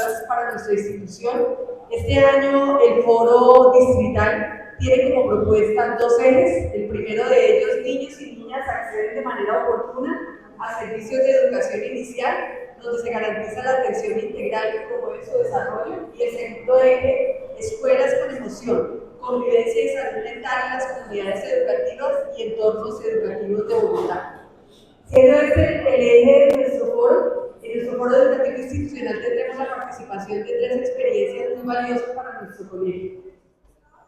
educativas para nuestra institución. Este año el foro distrital tiene como propuesta dos ejes. El primero de ellos, niños y niñas acceden de manera oportuna a servicios de educación inicial, donde se garantiza la atención integral que promueve su desarrollo. Y el segundo eje, escuelas con emoción, convivencia y salud mental en las comunidades educativas y entornos educativos de Bogotá. Siendo este el eje de nuestro foro, en nuestro foro educativo institucional tendremos la participación de tres experiencias muy valiosas para nuestro colegio.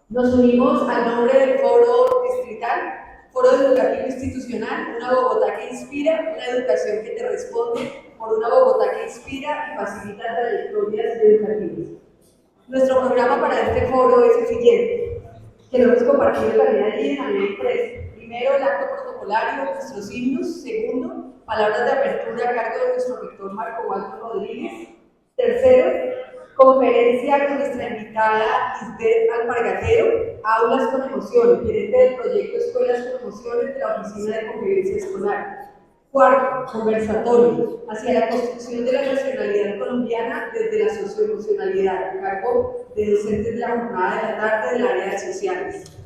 Nos unimos al nombre del foro distrital, Foro Educativo Institucional, una Bogotá que inspira, una educación que te responde, por una Bogotá que inspira y facilita trayectorias educativas. Nuestro programa para este foro es el siguiente, que lo hemos compartido también allí en la manera impresa. Primero, el acto protocolario, nuestros himnos. Segundo, palabras de apertura a cargo de nuestro rector Marco Waldo Rodríguez. Tercero, conferencia con nuestra invitada Isbeth Alpargatero, Aulas con Emoción, gerente del proyecto Escuelas con Emociones de la Oficina de Convivencia Escolar. Cuarto, conversatorio hacia la construcción de la nacionalidad colombiana desde la socioemocionalidad, a cargo de docentes de la jornada de la tarde del área de sociales.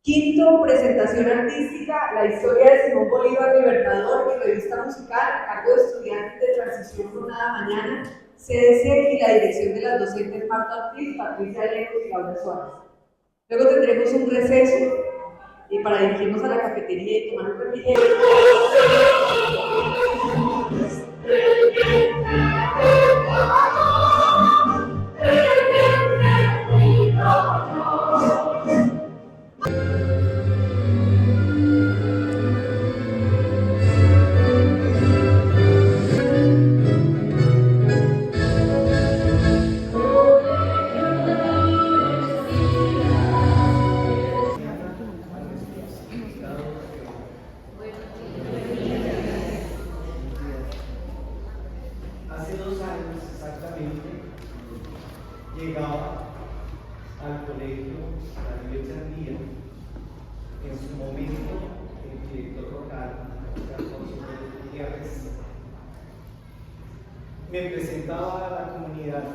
Quinto, presentación artística, la historia de Simón Bolívar Libertador y revista musical, a cargo de estudiantes de Transición Jornada Mañana, CDC y la dirección de las docentes Marta Ortiz, Patricia Lejos y Laura Suárez. Luego tendremos un receso para dirigirnos a la cafetería y tomar un refrigerio. Hace 2 años exactamente llegaba al colegio Darío Chandía, en su momento el director local, Alfonso Gutiérrez, me presentaba a la comunidad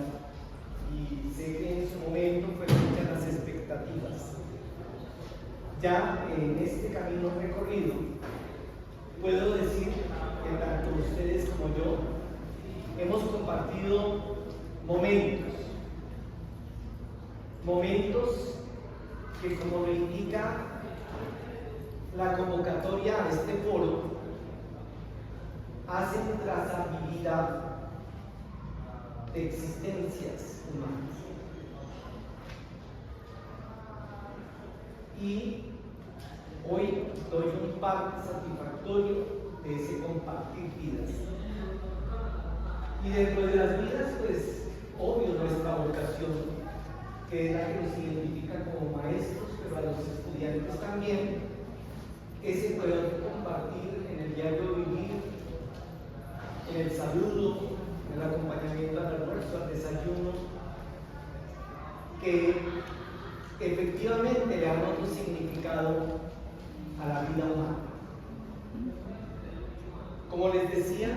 y sé que en su momento fueron muchas las expectativas. Ya en este camino recorrido puedo decir que tanto ustedes como yo hemos compartido momentos que, como lo indica la convocatoria a este foro, hacen trazabilidad de existencias humanas. Y hoy doy un parte satisfactorio de ese compartir vidas. Y dentro de las vidas, pues, obvio, nuestra vocación, que es la que nos identifica como maestros, pero a los estudiantes también, ese poder compartir en el diario vivir, en el saludo, en el acompañamiento al almuerzo, al desayuno, que efectivamente le dan otro significado a la vida humana. Como les decía,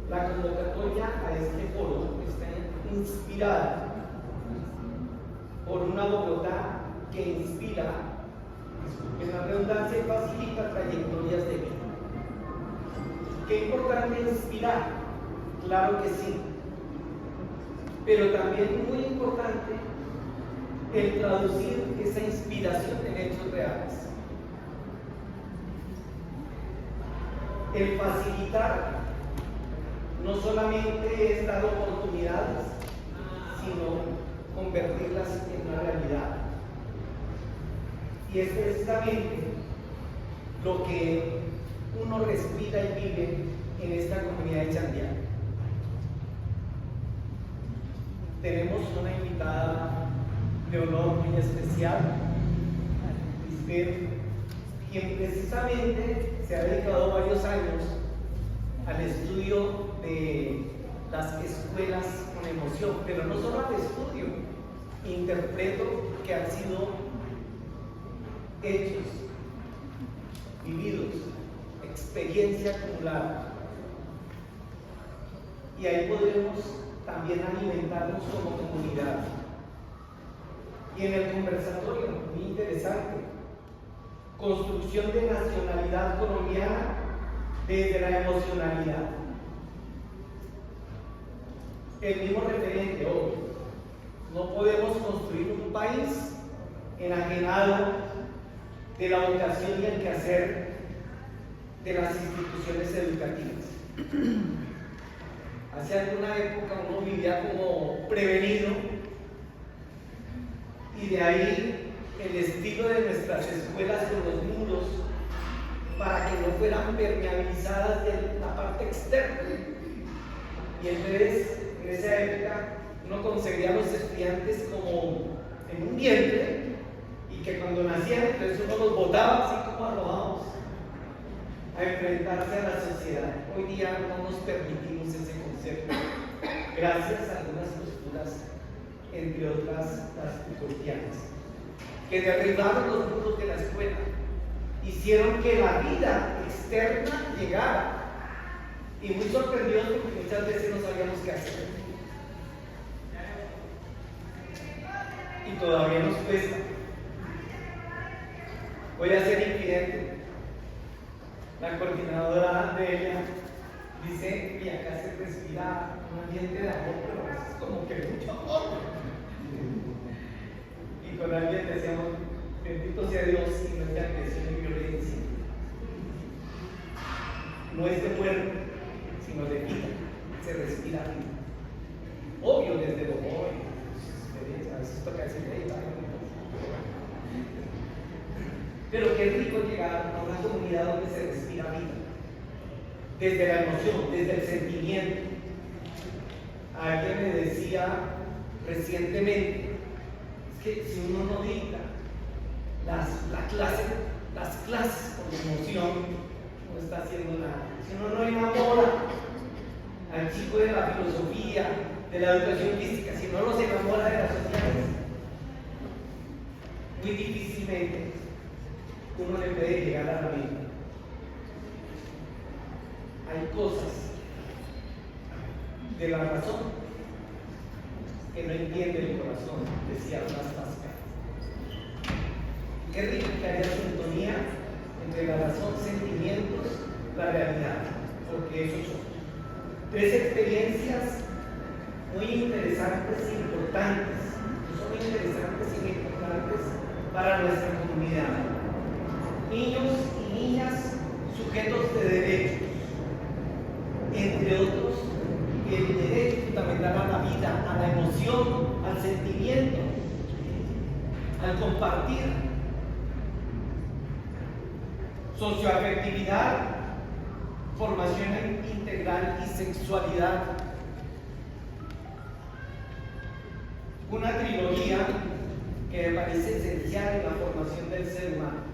la convocatoria a este foro está inspirada por una Bogotá que inspira, en la redundancia, facilita trayectorias de vida. Qué importante inspirar, claro que sí, pero también muy importante el traducir esa inspiración en hechos reales. El facilitar no solamente es dar oportunidades, sino convertirlas en una realidad. Y es precisamente lo que uno respira y vive en esta comunidad de Chandía. Tenemos una invitada de honor muy especial, Isbeth, quien precisamente se ha dedicado varios años al estudio de las escuelas con emoción, pero no solo al estudio, interpreto que han sido hechos, vividos, experiencia acumulada. y ahí podremos también alimentarnos como comunidad. Y en el conversatorio, muy interesante, construcción de nacionalidad colombiana desde la emocionalidad. El mismo referente, obvio. No podemos construir un país enajenado de la vocación y el quehacer de las instituciones educativas. Hace alguna época uno vivía como prevenido, y de ahí el estilo de nuestras escuelas con los muros para que no fueran permeabilizadas de la parte externa. Y entonces, en esa época, uno concebía a los estudiantes como en un vientre, y que cuando nacían, entonces uno los botaba así como arrojados a enfrentarse a la sociedad. Hoy día no nos permitimos ese concepto, gracias a algunas posturas, entre otras las Foucaultianas, que derribaron los muros de la escuela, hicieron que la vida externa llegara, y muy sorprendidos porque muchas veces no sabíamos qué hacer. Y todavía nos cuesta. Voy a ser infidente. La coordinadora de ella dice que acá se respira un ambiente de amor, pero a veces como que mucho amor. Y con alguien decíamos, bendito sea Dios y no es de agresión y violencia. No es de muerte, sino de vida. Se respira vida. Obvio, desde lo joven, a veces toca decirle, pero qué rico llegar a una comunidad donde se respira vida, desde la emoción, desde el sentimiento. Alguien me decía recientemente, es que si uno no dicta las clases con emoción, no está haciendo nada. Si uno no enamora al chico de la filosofía, de la educación física, si no los enamora de las sociales, muy difícilmente uno le puede llegar a la vida. Hay cosas de la razón que no entiende el corazón, decía Blas Pascal. Qué rico que haya sintonía entre la razón, sentimientos, la realidad, porque esos son tres experiencias muy interesantes e importantes, para nuestra comunidad. Niños y niñas sujetos de derechos, entre otros, el derecho fundamental a la vida, a la emoción, al sentimiento, al compartir, socioafectividad, formación integral y sexualidad. Una trilogía que me parece esencial en la formación del ser humano.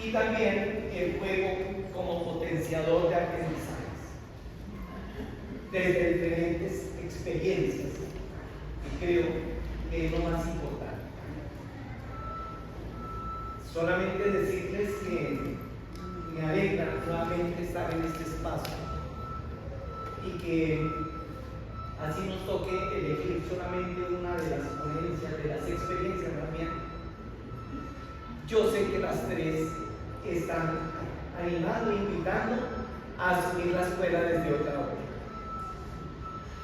Y también el juego como potenciador de aprendizajes desde diferentes experiencias, que creo que es lo más importante. Solamente decirles que me alegra nuevamente estar en este espacio y que así nos toque elegir solamente una de las ponencias, de las experiencias también. Yo sé que las tres están animando e invitando a asumir la escuela desde otra hora.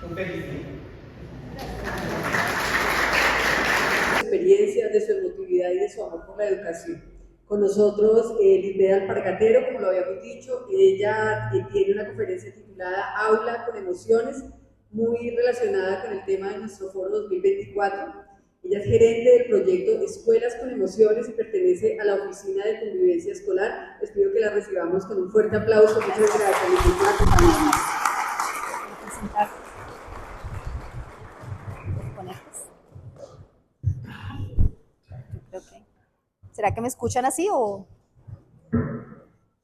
Un feliz día. Experiencia, de su emotividad y de su amor por la educación. Con nosotros Lisbeth Alpargatero, como lo habíamos dicho, ella tiene una conferencia titulada Aula con Emociones, muy relacionada con el tema de nuestro foro 2024. Ella es gerente del proyecto Escuelas con Emociones y pertenece a la Oficina de Convivencia Escolar. Les pido que la recibamos con un fuerte aplauso. Muchas gracias. ¿Será que me escuchan así o...?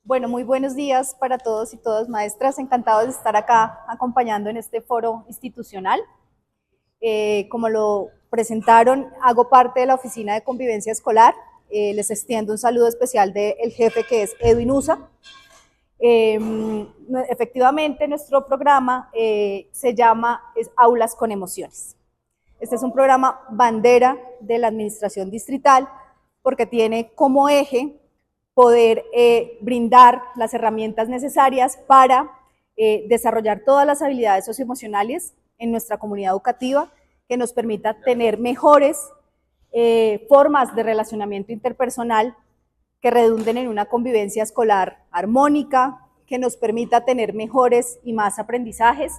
Bueno, muy buenos días para todos y todas, maestras. Encantados de estar acá acompañando en este foro institucional. Como lo presentaron, hago parte de la Oficina de Convivencia Escolar. Les extiendo un saludo especial del jefe, que es Edwin Usa. Efectivamente, nuestro programa se llama Aulas con Emociones. Este es un programa bandera de la administración distrital porque tiene como eje poder brindar las herramientas necesarias para desarrollar todas las habilidades socioemocionales en nuestra comunidad educativa que nos permita tener mejores formas de relacionamiento interpersonal que redunden en una convivencia escolar armónica, que nos permita tener mejores y más aprendizajes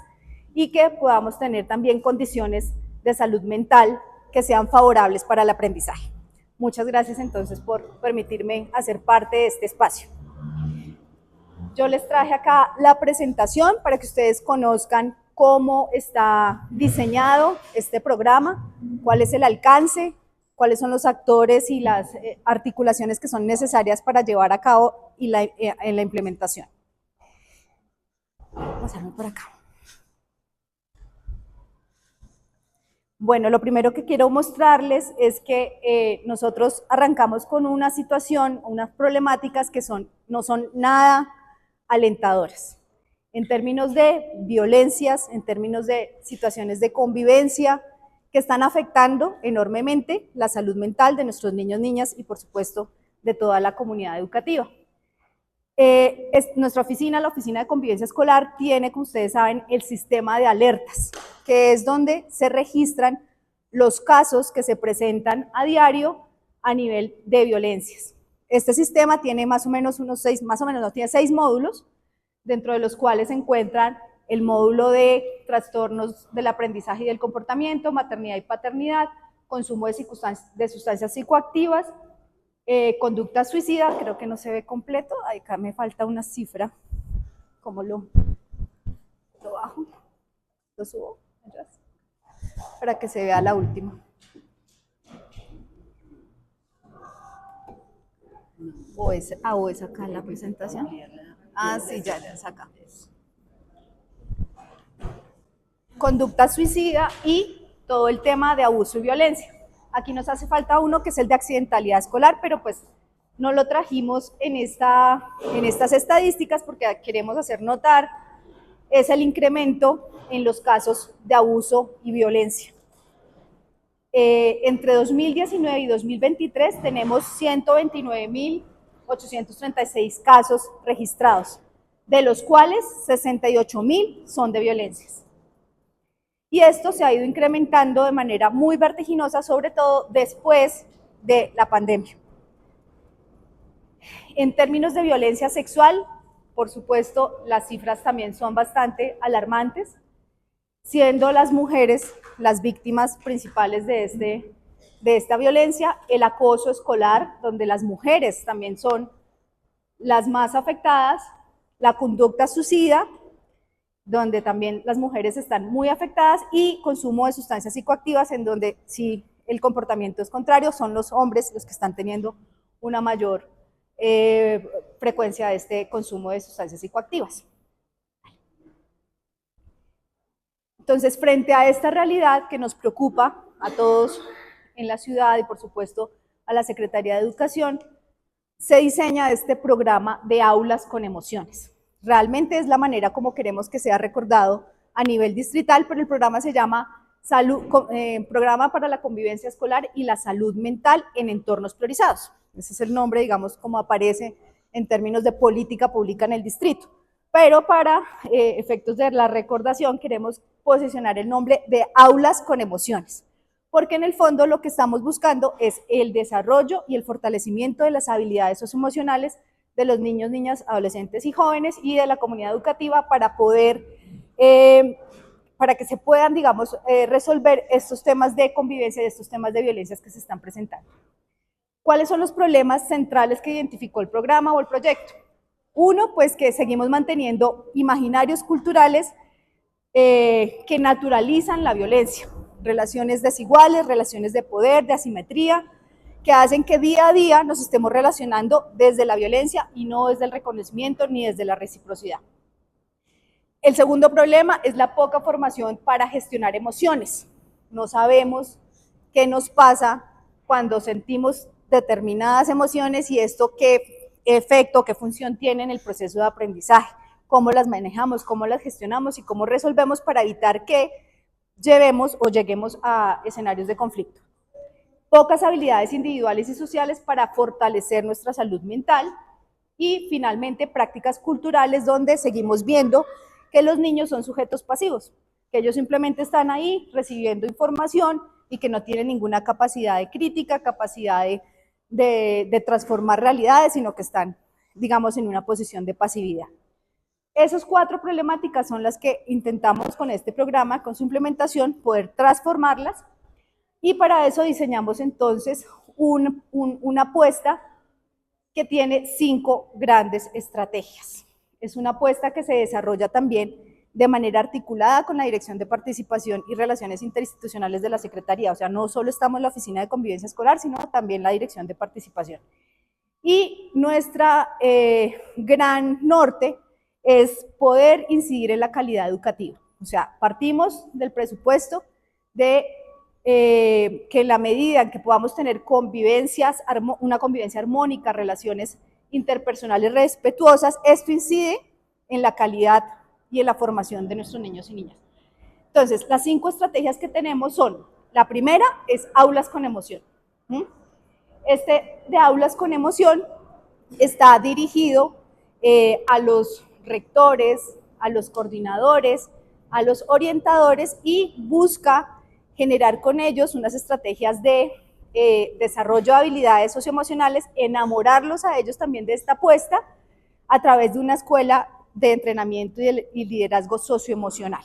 y que podamos tener también condiciones de salud mental que sean favorables para el aprendizaje. Muchas gracias entonces por permitirme hacer parte de este espacio. Yo les traje acá la presentación para que ustedes conozcan cómo está diseñado este programa, cuál es el alcance, cuáles son los actores y las articulaciones que son necesarias para llevar a cabo en la implementación. Vamos a ver por acá. Bueno, lo primero que quiero mostrarles es que nosotros arrancamos con una situación, unas problemáticas que no son nada alentadoras. En términos de violencias, en términos de situaciones de convivencia, que están afectando enormemente la salud mental de nuestros niños, niñas y por supuesto de toda la comunidad educativa. Nuestra oficina, la Oficina de Convivencia Escolar, tiene, como ustedes saben, el sistema de alertas, que es donde se registran los casos que se presentan a diario a nivel de violencias. Este sistema tiene más o menos tiene 6 módulos, dentro de los cuales se encuentran el módulo de trastornos del aprendizaje y del comportamiento, maternidad y paternidad, consumo de sustancias psicoactivas, conducta suicida, creo que no se ve completo, acá me falta una cifra, ¿cómo lo bajo? Lo subo, para que se vea la última. ¿O es acá en la presentación? Ah, sí, ya es acá. Conducta suicida y todo el tema de abuso y violencia. Aquí nos hace falta uno que es el de accidentalidad escolar, pero pues no lo trajimos en estas estadísticas porque queremos hacer notar es el incremento en los casos de abuso y violencia. Entre 2019 y 2023 tenemos 129.836 casos registrados, de los cuales 68.000 son de violencias. Y esto se ha ido incrementando de manera muy vertiginosa, sobre todo después de la pandemia. En términos de violencia sexual, por supuesto, las cifras también son bastante alarmantes, siendo las mujeres las víctimas principales de esta violencia, el acoso escolar, donde las mujeres también son las más afectadas, la conducta suicida, donde también las mujeres están muy afectadas, y consumo de sustancias psicoactivas, en donde si el comportamiento es contrario, son los hombres los que están teniendo una mayor frecuencia de este consumo de sustancias psicoactivas. Entonces, frente a esta realidad que nos preocupa a todos en la ciudad y por supuesto a la Secretaría de Educación, se diseña este programa de aulas con emociones. Realmente es la manera como queremos que sea recordado a nivel distrital, pero el programa se llama Programa para la Convivencia Escolar y la Salud Mental en Entornos Priorizados. Ese es el nombre, digamos, como aparece en términos de política pública en el distrito. Pero para efectos de la recordación queremos posicionar el nombre de Aulas con Emociones, porque en el fondo lo que estamos buscando es el desarrollo y el fortalecimiento de las habilidades socioemocionales de los niños, niñas, adolescentes y jóvenes y de la comunidad educativa para poder, para que se puedan, digamos, resolver estos temas de convivencia y estos temas de violencias que se están presentando. ¿Cuáles son los problemas centrales que identificó el programa o el proyecto? Uno, pues que seguimos manteniendo imaginarios culturales que naturalizan la violencia, relaciones desiguales, relaciones de poder, de asimetría, que hacen que día a día nos estemos relacionando desde la violencia y no desde el reconocimiento ni desde la reciprocidad. El segundo problema es la poca formación para gestionar emociones. No sabemos qué nos pasa cuando sentimos determinadas emociones y esto qué efecto, qué función tiene en el proceso de aprendizaje, cómo las manejamos, cómo las gestionamos y cómo resolvemos para evitar que lleguemos a escenarios de conflicto. Pocas habilidades individuales y sociales para fortalecer nuestra salud mental y finalmente prácticas culturales donde seguimos viendo que los niños son sujetos pasivos, que ellos simplemente están ahí recibiendo información y que no tienen ninguna capacidad de crítica, capacidad de transformar realidades, sino que están, digamos, en una posición de pasividad. Esas 4 problemáticas son las que intentamos con este programa, con su implementación, poder transformarlas, y para eso diseñamos entonces una apuesta que tiene 5 grandes estrategias. Es una apuesta que se desarrolla también de manera articulada con la Dirección de Participación y Relaciones Interinstitucionales de la Secretaría, o sea, no solo estamos en la Oficina de Convivencia Escolar, sino también la Dirección de Participación. Y nuestra gran norte es poder incidir en la calidad educativa, o sea, partimos del presupuesto de que en la medida en que podamos tener una convivencia armónica, relaciones interpersonales respetuosas, esto incide en la calidad y en la formación de nuestros niños y niñas. Entonces, las 5 estrategias que tenemos son, la primera es aulas con emoción. Este de aulas con emoción está dirigido a los rectores, a los coordinadores, a los orientadores y busca generar con ellos unas estrategias de desarrollo de habilidades socioemocionales, enamorarlos a ellos también de esta apuesta a través de una escuela de entrenamiento y liderazgo socioemocional.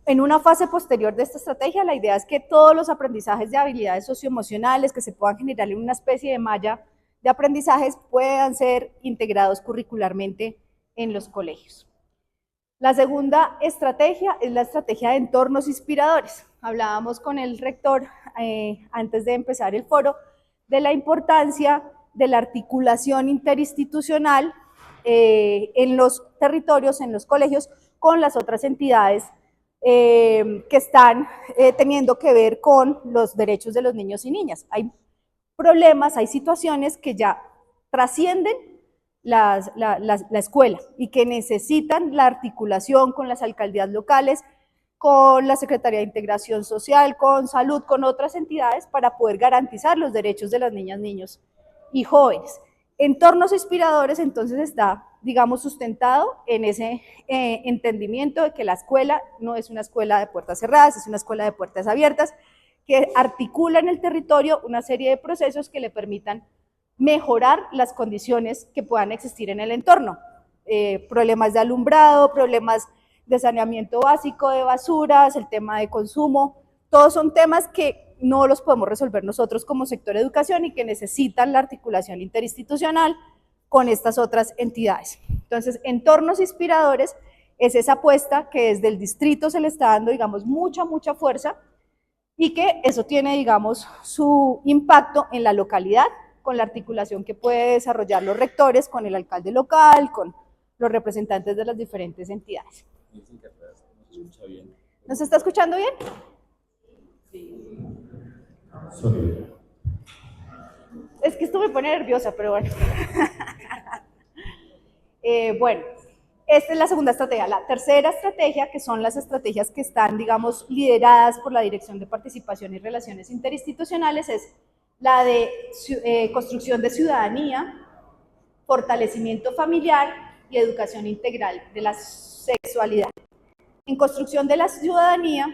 En una fase posterior de esta estrategia, la idea es que todos los aprendizajes de habilidades socioemocionales que se puedan generar en una especie de malla de aprendizajes puedan ser integrados curricularmente en los colegios. La segunda estrategia es la estrategia de entornos inspiradores. Hablábamos con el rector antes de empezar el foro de la importancia de la articulación interinstitucional en los territorios, en los colegios, con las otras entidades que están teniendo que ver con los derechos de los niños y niñas. Hay problemas, hay situaciones que ya trascienden la escuela y que necesitan la articulación con las alcaldías locales, con la Secretaría de Integración Social, con Salud, con otras entidades para poder garantizar los derechos de las niñas, niños y jóvenes. Entornos inspiradores entonces está, digamos, sustentado en ese entendimiento de que la escuela no es una escuela de puertas cerradas, es una escuela de puertas abiertas, que articula en el territorio una serie de procesos que le permitan mejorar las condiciones que puedan existir en el entorno. Problemas de alumbrado, problemas de saneamiento básico, de basuras, el tema de consumo, todos son temas que no los podemos resolver nosotros como sector de educación y que necesitan la articulación interinstitucional con estas otras entidades. Entonces, entornos inspiradores es esa apuesta que desde el distrito se le está dando, digamos, mucha fuerza y que eso tiene, digamos, su impacto en la localidad, con la articulación que puede desarrollar los rectores, con el alcalde local, con los representantes de las diferentes entidades. ¿Nos está escuchando bien? Sí. Es que esto me pone nerviosa, pero bueno. Bueno, esta es la segunda estrategia. La tercera estrategia, que son las estrategias que están, digamos, lideradas por la Dirección de Participación y Relaciones Interinstitucionales, es la de construcción de ciudadanía, fortalecimiento familiar y educación integral de la sexualidad. En construcción de la ciudadanía,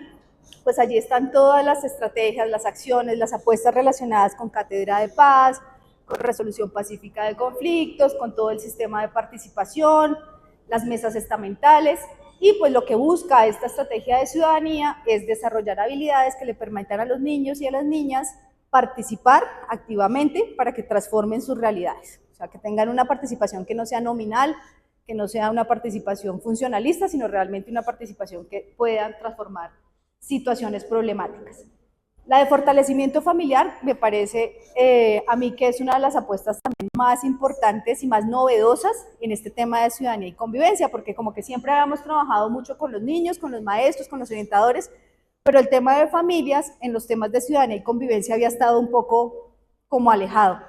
pues allí están todas las estrategias, las acciones, las apuestas relacionadas con cátedra de paz, con resolución pacífica de conflictos, con todo el sistema de participación, las mesas estamentales, y pues lo que busca esta estrategia de ciudadanía es desarrollar habilidades que le permitan a los niños y a las niñas participar activamente para que transformen sus realidades, o sea, que tengan una participación que no sea nominal, que no sea una participación funcionalista, sino realmente una participación que pueda transformar situaciones problemáticas. La de fortalecimiento familiar me parece a mí que es una de las apuestas también más importantes y más novedosas en este tema de ciudadanía y convivencia, porque como que siempre habíamos trabajado mucho con los niños, con los maestros, con los orientadores, pero el tema de familias en los temas de ciudadanía y convivencia había estado un poco como alejado.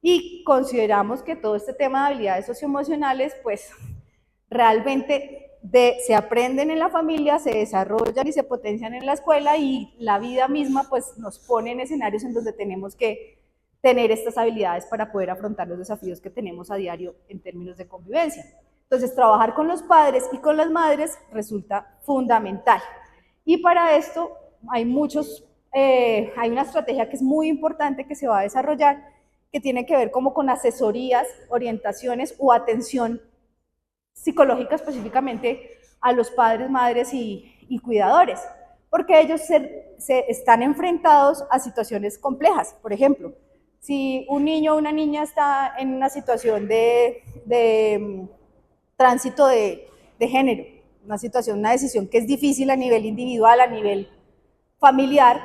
Y consideramos que todo este tema de habilidades socioemocionales, pues realmente se aprenden en la familia, se desarrollan y se potencian en la escuela, y la vida misma pues nos pone en escenarios en donde tenemos que tener estas habilidades para poder afrontar los desafíos que tenemos a diario en términos de convivencia. Entonces, trabajar con los padres y con las madres resulta fundamental. Y para esto hay una estrategia que es muy importante que se va a desarrollar, que tiene que ver como con asesorías, orientaciones o atención psicológica específicamente a los padres, madres y cuidadores, porque ellos se están enfrentados a situaciones complejas. Por ejemplo, si un niño o una niña está en una situación de tránsito de género, una decisión que es difícil a nivel individual, a nivel familiar,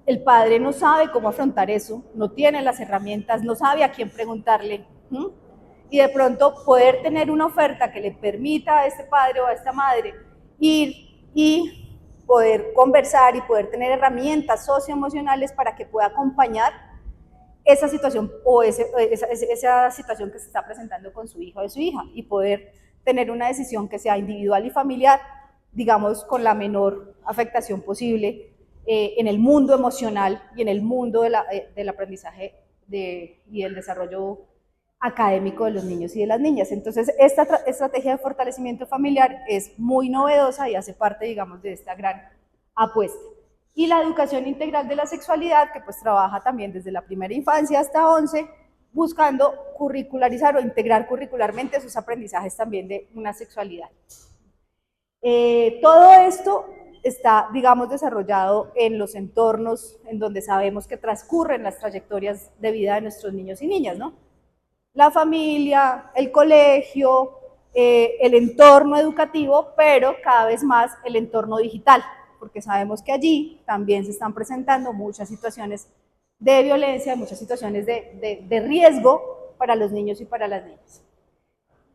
el padre no sabe cómo afrontar eso, no tiene las herramientas, no sabe a quién preguntarle. Y de pronto poder tener una oferta que le permita a este padre o a esta madre ir y poder conversar y poder tener herramientas socioemocionales para que pueda acompañar esa situación o esa situación que se está presentando con su hijo o su hija, y poder tener una decisión que sea individual y familiar, digamos, con la menor afectación posible en el mundo emocional y en el mundo del aprendizaje y el desarrollo académico de los niños y de las niñas. Entonces, esta estrategia de fortalecimiento familiar es muy novedosa y hace parte, digamos, de esta gran apuesta. Y la educación integral de la sexualidad, que pues trabaja también desde la primera infancia hasta 11, buscando curricularizar o integrar curricularmente esos aprendizajes también de una sexualidad. Todo esto está, digamos, desarrollado en los entornos en donde sabemos que transcurren las trayectorias de vida de nuestros niños y niñas, ¿no? La familia, el colegio, el entorno educativo, pero cada vez más el entorno digital, porque sabemos que allí también se están presentando muchas situaciones de violencia, muchas situaciones de riesgo para los niños y para las niñas.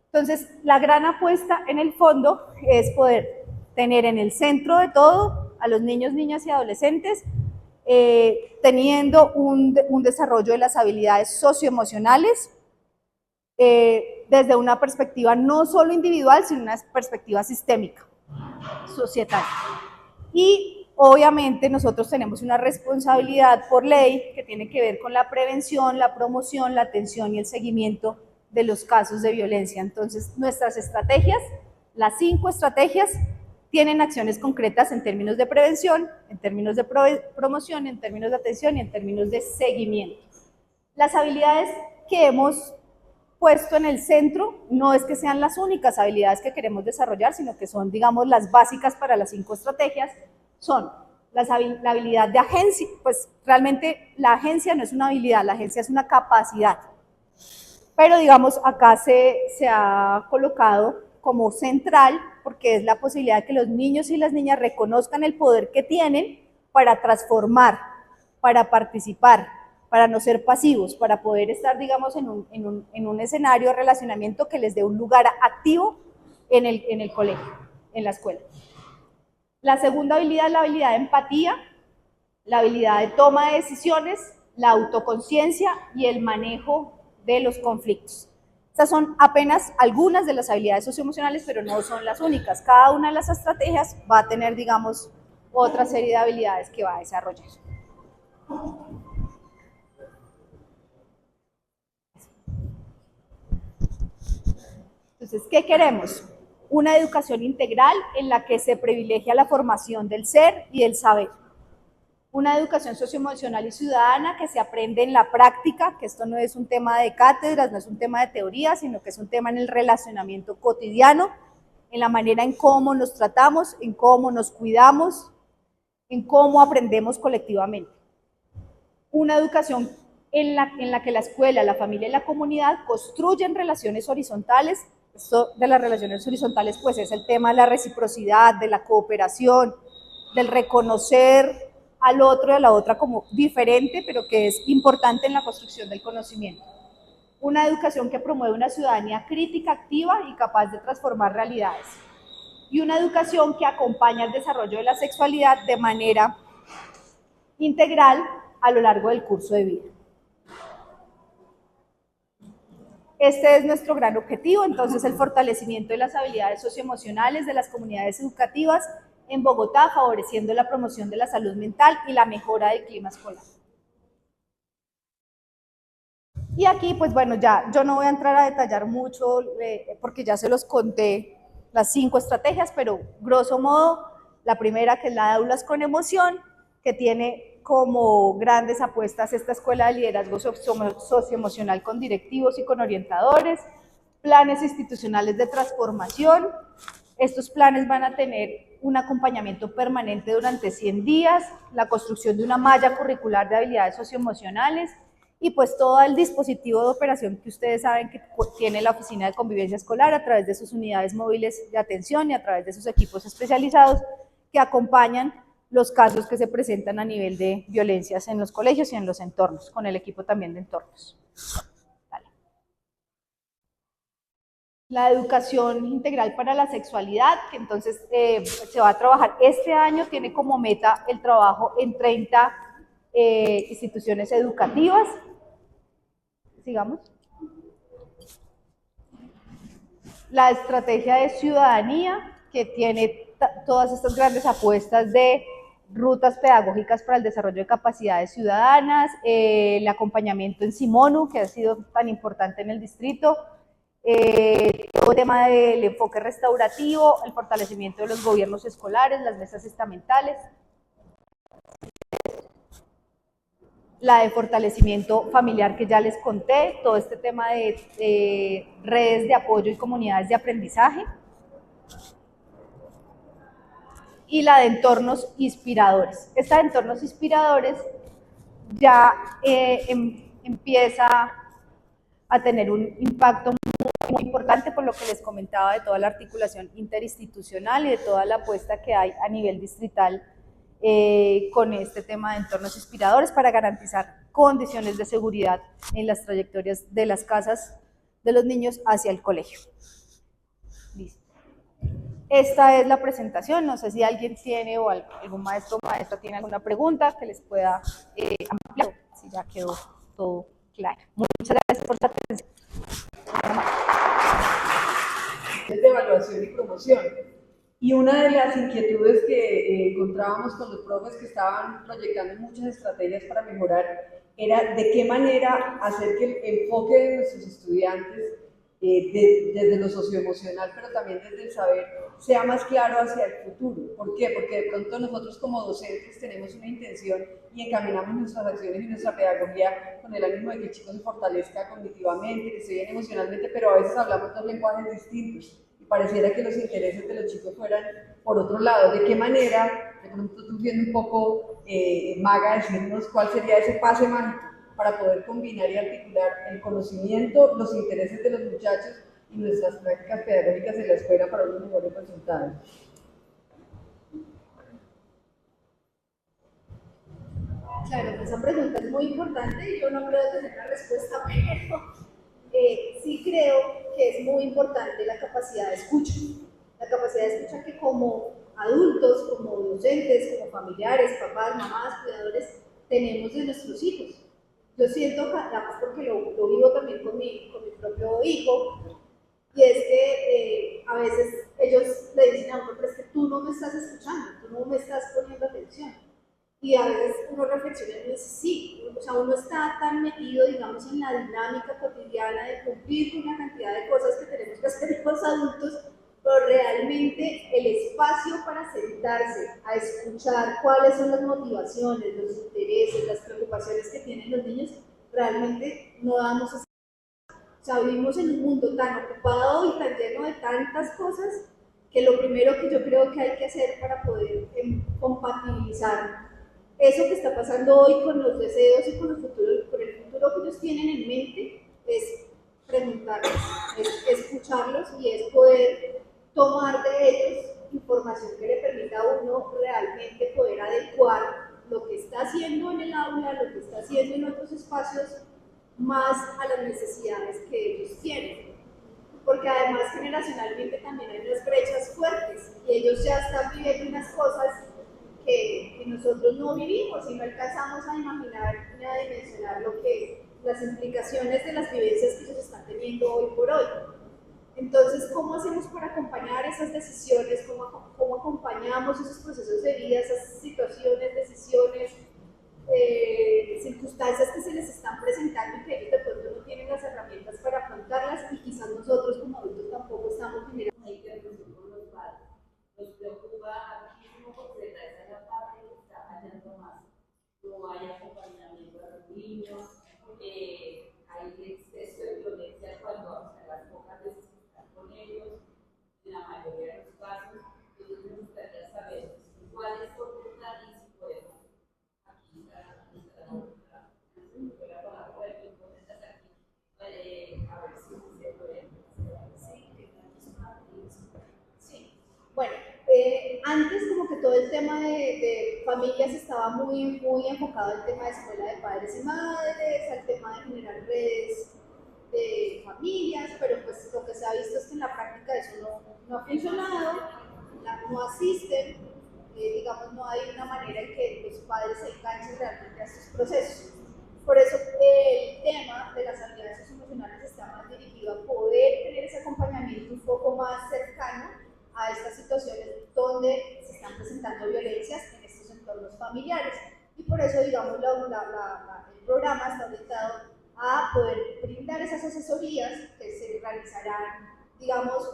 Entonces, la gran apuesta en el fondo es poder tener en el centro de todo a los niños, niñas y adolescentes, teniendo un desarrollo de las habilidades socioemocionales, desde una perspectiva no solo individual, sino una perspectiva sistémica, societal. Y obviamente nosotros tenemos una responsabilidad por ley que tiene que ver con la prevención, la promoción, la atención y el seguimiento de los casos de violencia. Entonces, nuestras estrategias, las 5 estrategias, tienen acciones concretas en términos de prevención, en términos de promoción, en términos de atención y en términos de seguimiento. Las habilidades que hemos puesto en el centro no es que sean las únicas habilidades que queremos desarrollar, sino que son, digamos, las básicas para las 5 estrategias. Son la habilidad de agencia, pues realmente la agencia no es una habilidad, la agencia es una capacidad. Pero digamos, acá se ha colocado como central, porque es la posibilidad de que los niños y las niñas reconozcan el poder que tienen para transformar, para participar, para no ser pasivos, para poder estar, digamos, en un escenario de relacionamiento que les dé un lugar activo en el colegio, en la escuela. La segunda habilidad es la habilidad de empatía, la habilidad de toma de decisiones, la autoconciencia y el manejo de los conflictos. Estas son apenas algunas de las habilidades socioemocionales, pero no son las únicas. Cada una de las estrategias va a tener, digamos, otra serie de habilidades que va a desarrollar. Entonces, ¿qué queremos? Una educación integral en la que se privilegia la formación del ser y del saber. Una educación socioemocional y ciudadana que se aprende en la práctica, que esto no es un tema de cátedras, no es un tema de teoría, sino que es un tema en el relacionamiento cotidiano, en la manera en cómo nos tratamos, en cómo nos cuidamos, en cómo aprendemos colectivamente. Una educación en la que la escuela, la familia y la comunidad construyen relaciones horizontales. Esto de las relaciones horizontales pues es el tema de la reciprocidad, de la cooperación, del reconocer al otro y a la otra como diferente, pero que es importante en la construcción del conocimiento. Una educación que promueve una ciudadanía crítica, activa y capaz de transformar realidades. Y una educación que acompaña el desarrollo de la sexualidad de manera integral a lo largo del curso de vida. Este es nuestro gran objetivo, entonces el fortalecimiento de las habilidades socioemocionales de las comunidades educativas en Bogotá, favoreciendo la promoción de la salud mental y la mejora del clima escolar. Y aquí, pues bueno, ya yo no voy a entrar a detallar mucho porque ya se los conté las 5 estrategias, pero grosso modo, la primera, que es la de aulas con emoción, que tiene como grandes apuestas esta escuela de liderazgo socioemocional con directivos y con orientadores, planes institucionales de transformación. Estos planes van a tener un acompañamiento permanente durante 100 días, la construcción de una malla curricular de habilidades socioemocionales y pues todo el dispositivo de operación que ustedes saben que tiene la Oficina de Convivencia Escolar a través de sus unidades móviles de atención y a través de sus equipos especializados que acompañan los casos que se presentan a nivel de violencias en los colegios y en los entornos, con el equipo también de entornos. Dale. La educación integral para la sexualidad, que entonces se va a trabajar este año, tiene como meta el trabajo en 30 instituciones educativas. Sigamos. La estrategia de ciudadanía, que tiene todas estas grandes apuestas de rutas pedagógicas para el desarrollo de capacidades ciudadanas, el acompañamiento en Simonu, que ha sido tan importante en el distrito, todo el tema del enfoque restaurativo, el fortalecimiento de los gobiernos escolares, las mesas estamentales, la de fortalecimiento familiar que ya les conté, todo este tema de redes de apoyo y comunidades de aprendizaje, y la de entornos inspiradores. Esta de entornos inspiradores ya empieza a tener un impacto muy importante por lo que les comentaba de toda la articulación interinstitucional y de toda la apuesta que hay a nivel distrital con este tema de entornos inspiradores para garantizar condiciones de seguridad en las trayectorias de las casas de los niños hacia el colegio. Listo. Esta es la presentación, no sé si alguien tiene o algún maestro o maestra tiene alguna pregunta que les pueda ampliar, si ya quedó todo claro. Muchas gracias por su atención. De evaluación y promoción. Y una de las inquietudes que encontrábamos con los profes que estaban proyectando muchas estrategias para mejorar era de qué manera hacer que el enfoque de nuestros estudiantes, desde lo socioemocional, pero también desde el saber, sea más claro hacia el futuro. ¿Por qué? Porque de pronto nosotros como docentes tenemos una intención y encaminamos nuestras acciones y nuestra pedagogía con el ánimo de que el chico se fortalezca cognitivamente, que esté bien emocionalmente, pero a veces hablamos dos lenguajes distintos. Pareciera que los intereses de los chicos fueran por otro lado. ¿De qué manera, de pronto tú siendo un poco maga, decirnos cuál sería ese pase mágico para poder combinar y articular el conocimiento, los intereses de los muchachos y nuestras prácticas pedagógicas en la escuela para unos mejores resultados? Claro, esa pregunta es muy importante y yo no creo tener la respuesta, pero sí creo que es muy importante la capacidad de escucha. La capacidad de escucha que como adultos, como docentes, como familiares, papás, mamás, cuidadores, tenemos de nuestros hijos. Yo siento, además porque lo vivo también con mi propio hijo, y es que a veces ellos le dicen a uno, pero es que tú no me estás escuchando, tú no me estás poniendo atención. Y a veces uno reflexiona y dice, sí, o sea, uno está tan metido, digamos, en la dinámica cotidiana de cumplir con una cantidad de cosas que tenemos que hacer los adultos, pero realmente el espacio para sentarse a escuchar cuáles son las motivaciones, los intereses, las preocupaciones que tienen los niños, realmente no damos ese. O sea, vivimos en un mundo tan ocupado y tan lleno de tantas cosas que lo primero que yo creo que hay que hacer para poder compatibilizar eso que está pasando hoy con los deseos y con el futuro que ellos tienen en mente es preguntarles, es escucharlos y es poder tomar de ellos información que le permita a uno realmente poder adecuar lo que está haciendo en el aula, lo que está haciendo en otros espacios, más a las necesidades que ellos tienen. Porque además generacionalmente también hay unas brechas fuertes y ellos ya están viviendo unas cosas que nosotros no vivimos y no alcanzamos a imaginar ni a dimensionar lo que las implicaciones de las vivencias que ellos están teniendo hoy por hoy. Entonces, ¿cómo hacemos para acompañar esas decisiones? ¿Cómo acompañamos esos procesos de vida, esas situaciones, decisiones, circunstancias que se les están presentando y que ellos de pronto no tienen las herramientas para afrontarlas y quizás nosotros como adultos tampoco estamos generando? Hay que reflexionar con los padres. Nos preocupa muchísimo porque esa es la parte que está fallando más. No hay acompañamiento a los niños, hay exceso de violencia cuando a las pocas veces que están con ellos, en la mayoría de los casos. Entonces me gustaría saber cuál es su ruta y si podemos aquí a ver si se puede. Sí. Bueno, antes como que todo el tema de familias estaba muy enfocado al tema de escuela de padres y madres, al tema de generar redes de familias, pero pues lo que se ha visto es que en la práctica eso no ha funcionado, no asisten, digamos, no hay una manera en que los padres se enganchen realmente a estos procesos. Por eso el tema de las habilidades socioemocionales está más dirigido a poder tener ese acompañamiento un poco más cercano a estas situaciones donde se están presentando violencias en estos entornos familiares. Y por eso, digamos, el programa está orientado a poder brindar esas asesorías que se realizarán, digamos,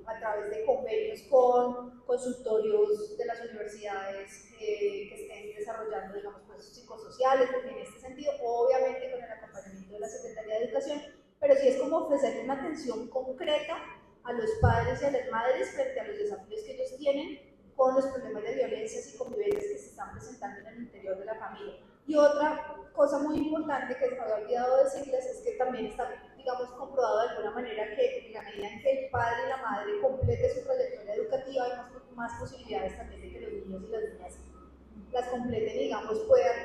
a través de convenios con consultorios de las universidades que estén desarrollando, digamos, procesos psicosociales, en este sentido, obviamente con el acompañamiento de la Secretaría de Educación, pero sí es como ofrecer una atención concreta a los padres y a las madres frente a los desafíos que ellos tienen con los problemas de violencias y convivencias que se están presentando en el interior de la familia. Y otra cosa muy importante que se me había olvidado decirles es que también está, digamos, comprobado de alguna manera que en la medida en que el padre y la madre complete su trayectoria educativa hay más posibilidades también de que los niños y las niñas las completen y, digamos, puedan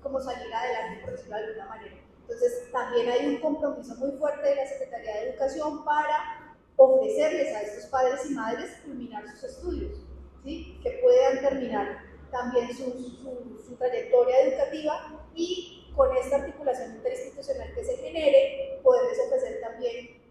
como salir adelante, por decirlo de alguna manera. Entonces, también hay un compromiso muy fuerte de la Secretaría de Educación para ofrecerles a estos padres y madres culminar sus estudios, ¿sí? Que puedan terminar también su trayectoria educativa y con esta articulación interinstitucional que se genere, poderles ofrecer también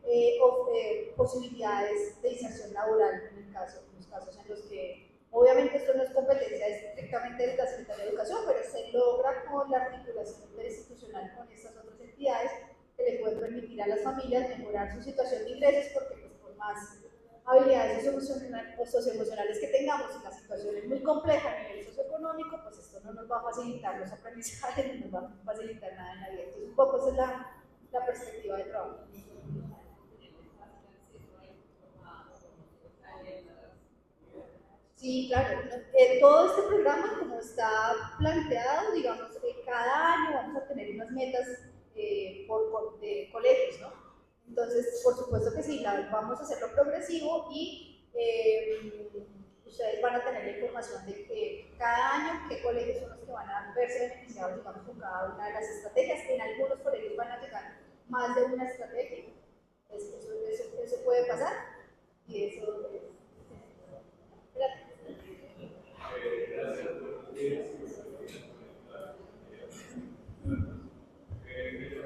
posibilidades de inserción laboral en los casos en los que, obviamente esto no es competencia estrictamente de la Secretaría de Educación, pero se logra con la articulación interinstitucional con estas otras entidades que le pueden permitir a las familias mejorar su situación de ingresos, porque pues, por más habilidades socioemocionales que tengamos y la situación es muy compleja a nivel socioeconómico, pues esto no nos va a facilitar los aprendizajes, no nos va a facilitar nada en la vida. Entonces un poco esa es la perspectiva de trabajo. Sí, claro. Todo este programa, como está planteado, digamos, cada año vamos a tener unas metas de colegios, ¿no? Entonces, por supuesto que sí, vamos a hacerlo progresivo y ustedes van a tener la información de que cada año qué colegios son los que van a verse beneficiados, digamos, con cada una de las estrategias. En algunos colegios van a llegar más de una estrategia, eso puede pasar y eso es. Gracias.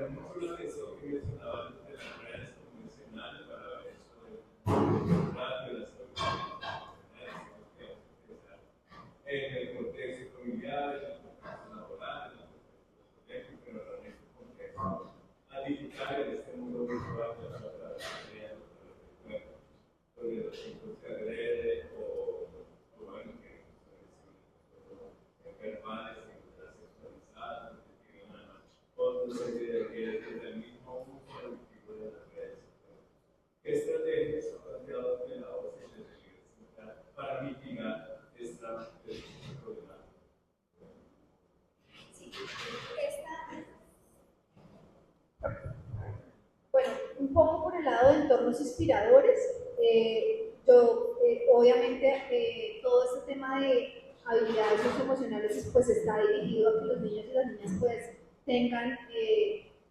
Mucho la atención que mencionaban de las redes convencionales para ver eso del contrato y las en el contexto familiar, en el contexto laboral, en el contexto colegio, pero realmente el contexto digital en este mundo virtual de la tarea donde los chicos se agreden o bueno, que verbales, sexualizadas, que tienen otra serie de riesgos del mismo uso adictivo de las redes. ¿Qué estrategias ha planteado de la OCDE para mitigar esta problemática? Sí, bueno, un poco por el lado de entornos inspiradores, obviamente todo este tema de habilidades socioemocionales pues está dirigido a que los niños y las niñas pues tengan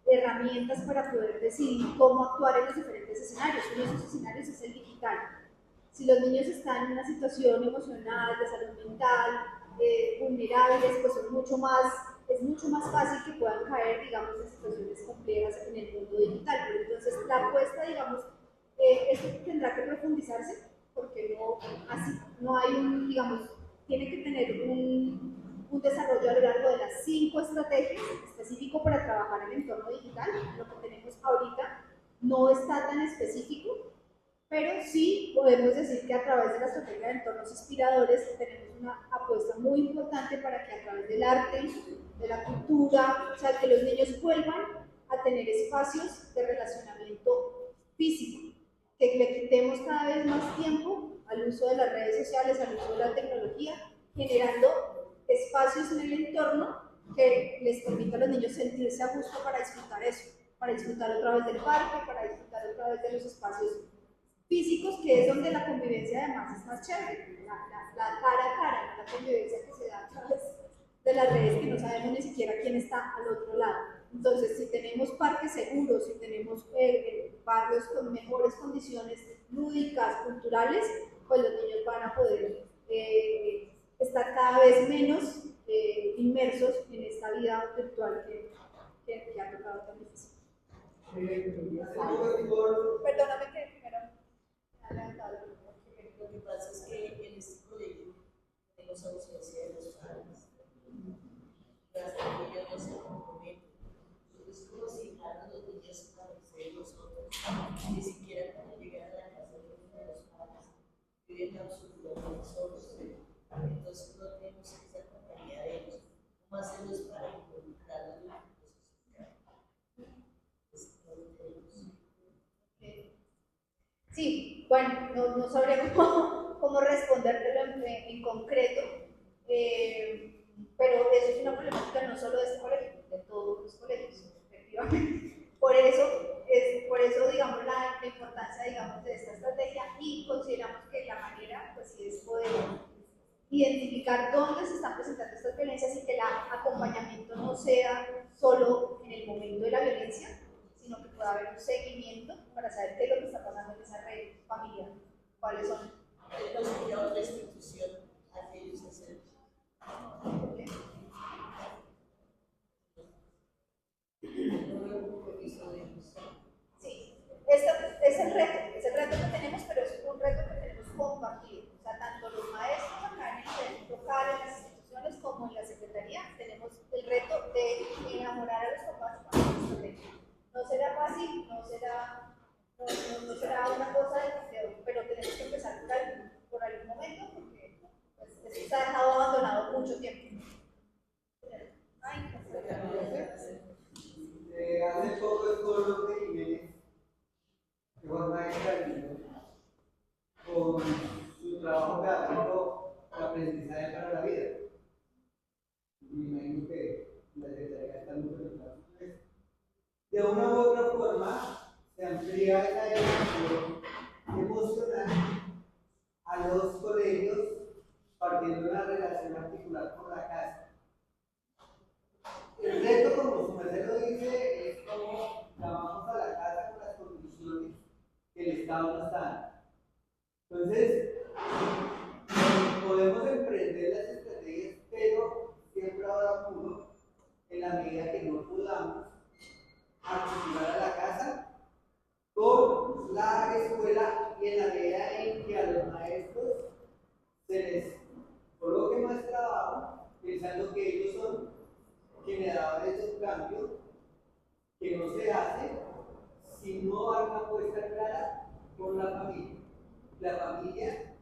herramientas para poder decidir cómo actuar en los diferentes escenarios. Uno de esos escenarios es el digital. Si los niños están en una situación emocional, de salud mental, vulnerables, pues son mucho más es mucho más fácil que puedan caer, digamos, en situaciones complejas en el mundo digital. Pero entonces, la apuesta, digamos, esto tendrá que profundizarse, porque no, así, no hay un, digamos, tiene que tener un desarrollo a lo largo de las 5 estrategias específico para trabajar en el entorno digital. Lo que tenemos ahorita no está tan específico, pero sí podemos decir que a través de la estrategia de entornos inspiradores tenemos una apuesta muy importante para que a través del arte, de la cultura, o sea, que los niños vuelvan a tener espacios de relacionamiento físico, que le quitemos cada vez más tiempo al uso de las redes sociales, al uso de la tecnología, generando espacios en el entorno que les permita a los niños sentirse a gusto para disfrutar eso, para disfrutar otra vez del parque, para disfrutar otra vez de los espacios físicos, que es donde la convivencia además es más chévere, la cara a cara, la convivencia que se da a través de las redes, que no sabemos ni siquiera quién está al otro lado. Entonces, si tenemos parques seguros, si tenemos barrios con mejores condiciones lúdicas, culturales, pues los niños van a poder estar cada vez menos inmersos en esta vida virtual que ha tocado tan difícil. Perdóname que primero me ha adelantado. Lo que pasa es que en este colegio tenemos ausencia de los padres. Hasta que ellos no se comprometen. Es como si dejaran los niños a merced de nosotros. Ni siquiera cuando llegan a la casa de los padres viven absolutamente solos. Entonces no tenemos esa compañía de ellos. ¿Cómo hacemos para involucrarlos en la vida social? No lo tenemos. Sí, bueno, no sabría cómo respondértelo en concreto, pero eso es una problemática no solo de este colegio, de todos los colegios, efectivamente. Por eso digamos, la importancia, digamos, de esta estrategia, y consideramos que la manera, pues sí, es poder identificar dónde se están presentando estas violencias y que el acompañamiento no sea solo en el momento de la violencia, sino que pueda haber un seguimiento para saber qué es lo que está pasando en esa red familiar, cuáles son. Entonces, ir a otra institución a que ellos hacen. Sí, es el reto que tenemos, pero es un reto que tenemos compartido. O sea, tanto los maestros acá en el nivel local, en las instituciones, como en la secretaría, tenemos el reto de enamorar a los papás con esta estrategia. No será fácil, no será una cosa pero tenemos que empezar por algún momento, porque pues, esto se ha dejado abandonado mucho tiempo. Hace poco estuvo Luz de Jiménez, que fue maestra de niños, con su trabajo pedagógico de aprendizaje para la vida. Me imagino que la secretaría está muy preocupada. De una u otra forma, se amplía esa educación emocional a los colegios partiendo de una relación articular con la casa. El reto, como su merced lo dice, es cómo llamamos a la casa con las condiciones que el Estado nos da. Entonces, podemos emprender las estrategias, pero siempre habrá uno, en la medida que no podamos, articular a la casa con la escuela, y en la medida en que a los maestros se les coloque más trabajo, pensando que ellos son generadores de un cambio que no se hace si no hay una apuesta clara por la familia. La familia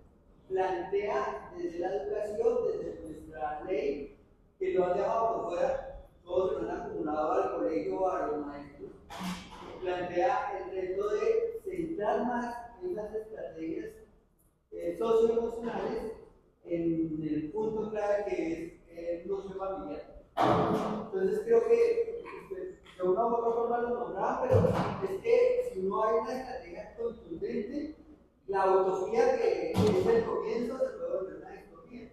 plantea desde la educación, desde nuestra ley, que lo han dejado por fuera, todos se lo han acumulado al colegio o a los maestros, plantea el reto de centrar más en las estrategias socioemocionales en el punto clave que es el núcleo familiar. Entonces creo que de una u otra forma lo nombraba, pero es que si no hay una estrategia contundente, la utopía que es el comienzo se puede volver una distopía.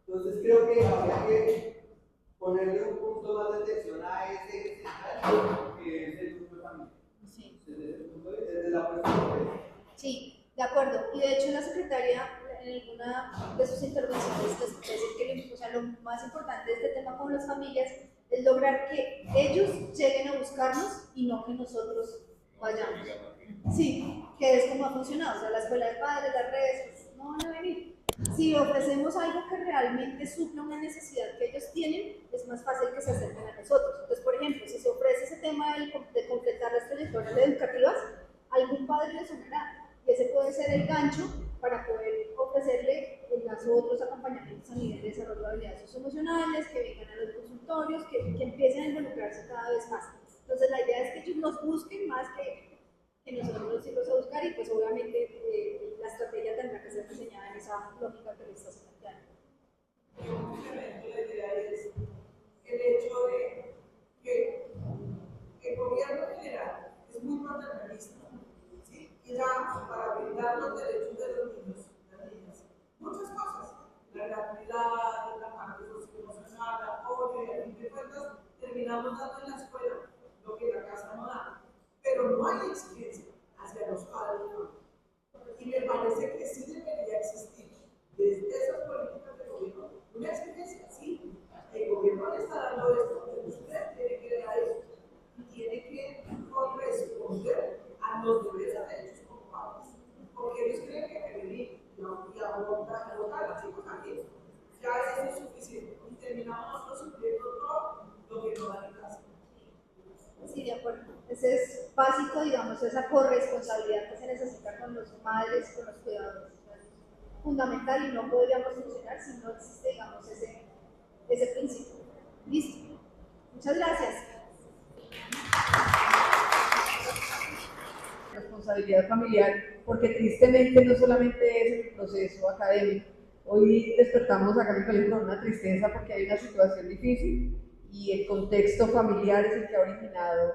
Entonces creo que habría que ponerle un punto más de atención a ese eje central que es el núcleo familiar. Sí. Desde ese punto de vista, desde la perspectiva. Sí, de acuerdo. Y de hecho la Secretaría en alguna de sus intervenciones decir que o sea, lo más importante de este tema con las familias es lograr que ellos lleguen a buscarnos y no que nosotros vayamos. Sí, que es como ha funcionado, o sea, la escuela de padres, las redes, pues, no van a venir. Si ofrecemos algo que realmente supla una necesidad que ellos tienen, es más fácil que se acerquen a nosotros. Entonces, por ejemplo, si se ofrece ese tema de completar las trayectorias educativas, algún padre le sonará. Y ese puede ser el gancho para poder ofrecerle los otros acompañamientos a nivel de desarrollo de habilidades socioemocionales, que vengan a los consultorios, que empiecen a involucrarse cada vez más. Entonces, la idea es que ellos nos busquen más que nosotros irlos a buscar, y pues obviamente la estrategia tendrá que ser diseñada en esa lógica que le estás planteando. La idea es el hecho de que el gobierno general es muy paternalista, ¿sí? Y da para brindar los derechos de los niños y las niñas muchas cosas: la gratuidad, la parte socioemocional, el apoyo, y a fin de cuentas terminamos dando en la escuela lo que la casa no da. Pero no hay exigencia hacia los padres, ¿no? Y me parece que sí debería existir desde esas políticas del gobierno una exigencia. Sí, el gobierno le está dando esto, pero usted tiene que dar esto y tiene que corresponder a los deberes de ellos como padres, porque ellos creen que venir y abortar a los chicos aquí ya eso es suficiente y terminamos nosotros sufriendo todo lo que no da en casa. Sí, de acuerdo. Ese es básico, digamos, esa corresponsabilidad que se necesita con los padres, con los cuidadores. Es fundamental y no podríamos funcionar si no existe, digamos, ese principio. Listo. Muchas gracias. Responsabilidad familiar, porque tristemente no solamente es el proceso académico. Hoy despertamos acá en el colegio con una tristeza porque hay una situación difícil y el contexto familiar es el que ha originado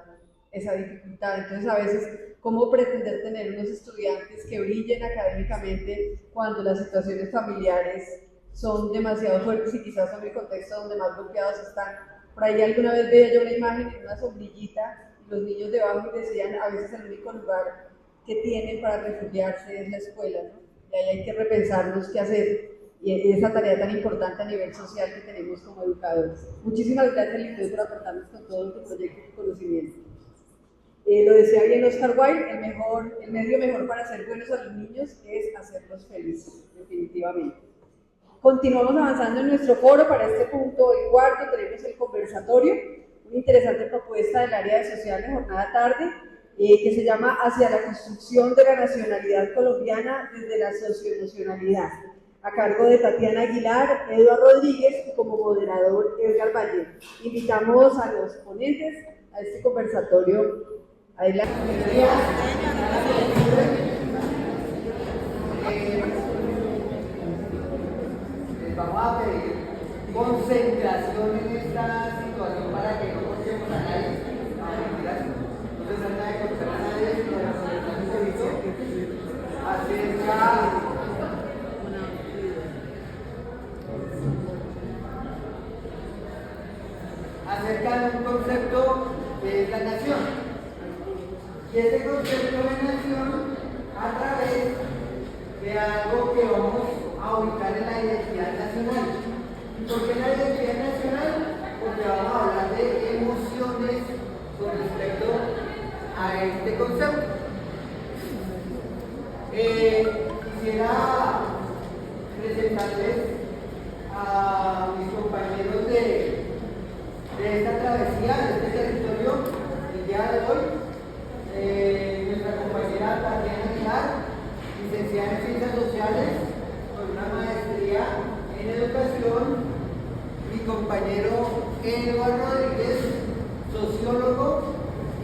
esa dificultad. Entonces, a veces, ¿cómo pretender tener unos estudiantes que brillen académicamente cuando las situaciones familiares son demasiado fuertes y quizás son el contexto donde más bloqueados están? Por ahí alguna vez veía yo una imagen en una sombrillita y los niños debajo y decían, a veces el único lugar que tienen para refugiarse es la escuela, ¿no? Y ahí hay que repensarnos qué hacer. Y esa tarea tan importante a nivel social que tenemos como educadores. Muchísimas gracias, Lidia, por aportarnos con todo tu proyecto y conocimiento. Lo decía bien Oscar Wilde, el medio mejor para ser buenos a los niños es hacerlos felices, definitivamente. Continuamos avanzando en nuestro foro. Para este punto, el cuarto, tenemos el conversatorio, una interesante propuesta del área de sociales, jornada tarde, que se llama Hacia la construcción de la nacionalidad colombiana desde la socioemocionalidad, a cargo de Tatiana Aguilar, Eduardo Rodríguez y como moderador Edgar Valle. Invitamos a los ponentes a este conversatorio. Adelante. Les vamos a pedir concentración en esta situación para que no cortemos a nadie. No se trata de cortar a nadie, sino de la concentración que hizo acerca de un concepto que es la nación. Y ese concepto de nación a través de algo que vamos a ubicar en la identidad nacional. ¿Por qué la identidad nacional? Porque vamos a hablar de emociones con respecto a este concepto. Quisiera presentarles a mis compañeros de esta travesía, de este territorio, el día de hoy. Nuestra compañera Tatiana Aguilar, licenciada en Ciencias Sociales, con una maestría en Educación. Mi compañero Eduardo Rodríguez, sociólogo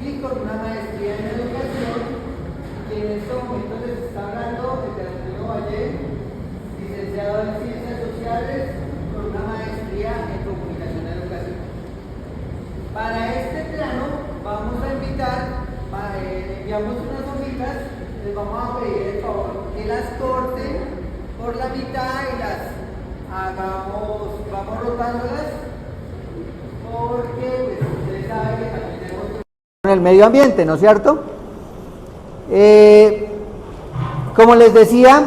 y con una maestría en Educación, y en este momento les está hablando desde Antonio Valle, licenciado en Ciencias Sociales, con una maestría en Comunicación y Educación. Para este plano vamos a invitar, enviamos unas hojitas, les vamos a pedir el favor que las corten por la mitad y las vamos rotándolas, porque pues, ustedes saben que también tenemos en el medio ambiente, ¿no es cierto? Como les decía,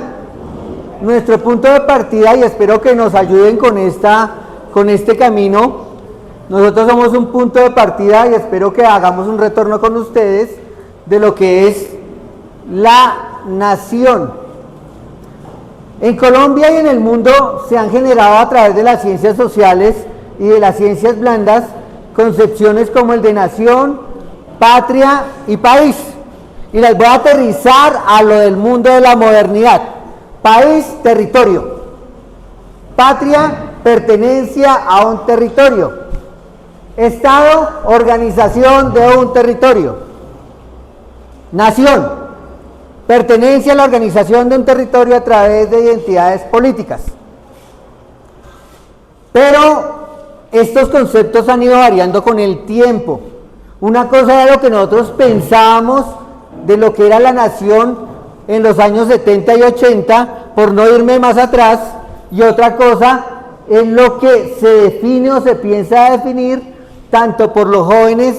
nuestro punto de partida, y espero que nos ayuden con este camino. Nosotros somos un punto de partida y espero que hagamos un retorno con ustedes de lo que es la nación. En Colombia y en el mundo se han generado a través de las ciencias sociales y de las ciencias blandas concepciones como el de nación, patria y país. Y las voy a aterrizar a lo del mundo de la modernidad. País, territorio. Patria, pertenencia a un territorio. Estado, organización de un territorio. Nación, pertenencia a la organización de un territorio a través de identidades políticas. Pero estos conceptos han ido variando con el tiempo. Una cosa era lo que nosotros pensábamos de lo que era la nación en los años 70 y 80, por no irme más atrás, y otra cosa es lo que se define o se piensa definir tanto por los jóvenes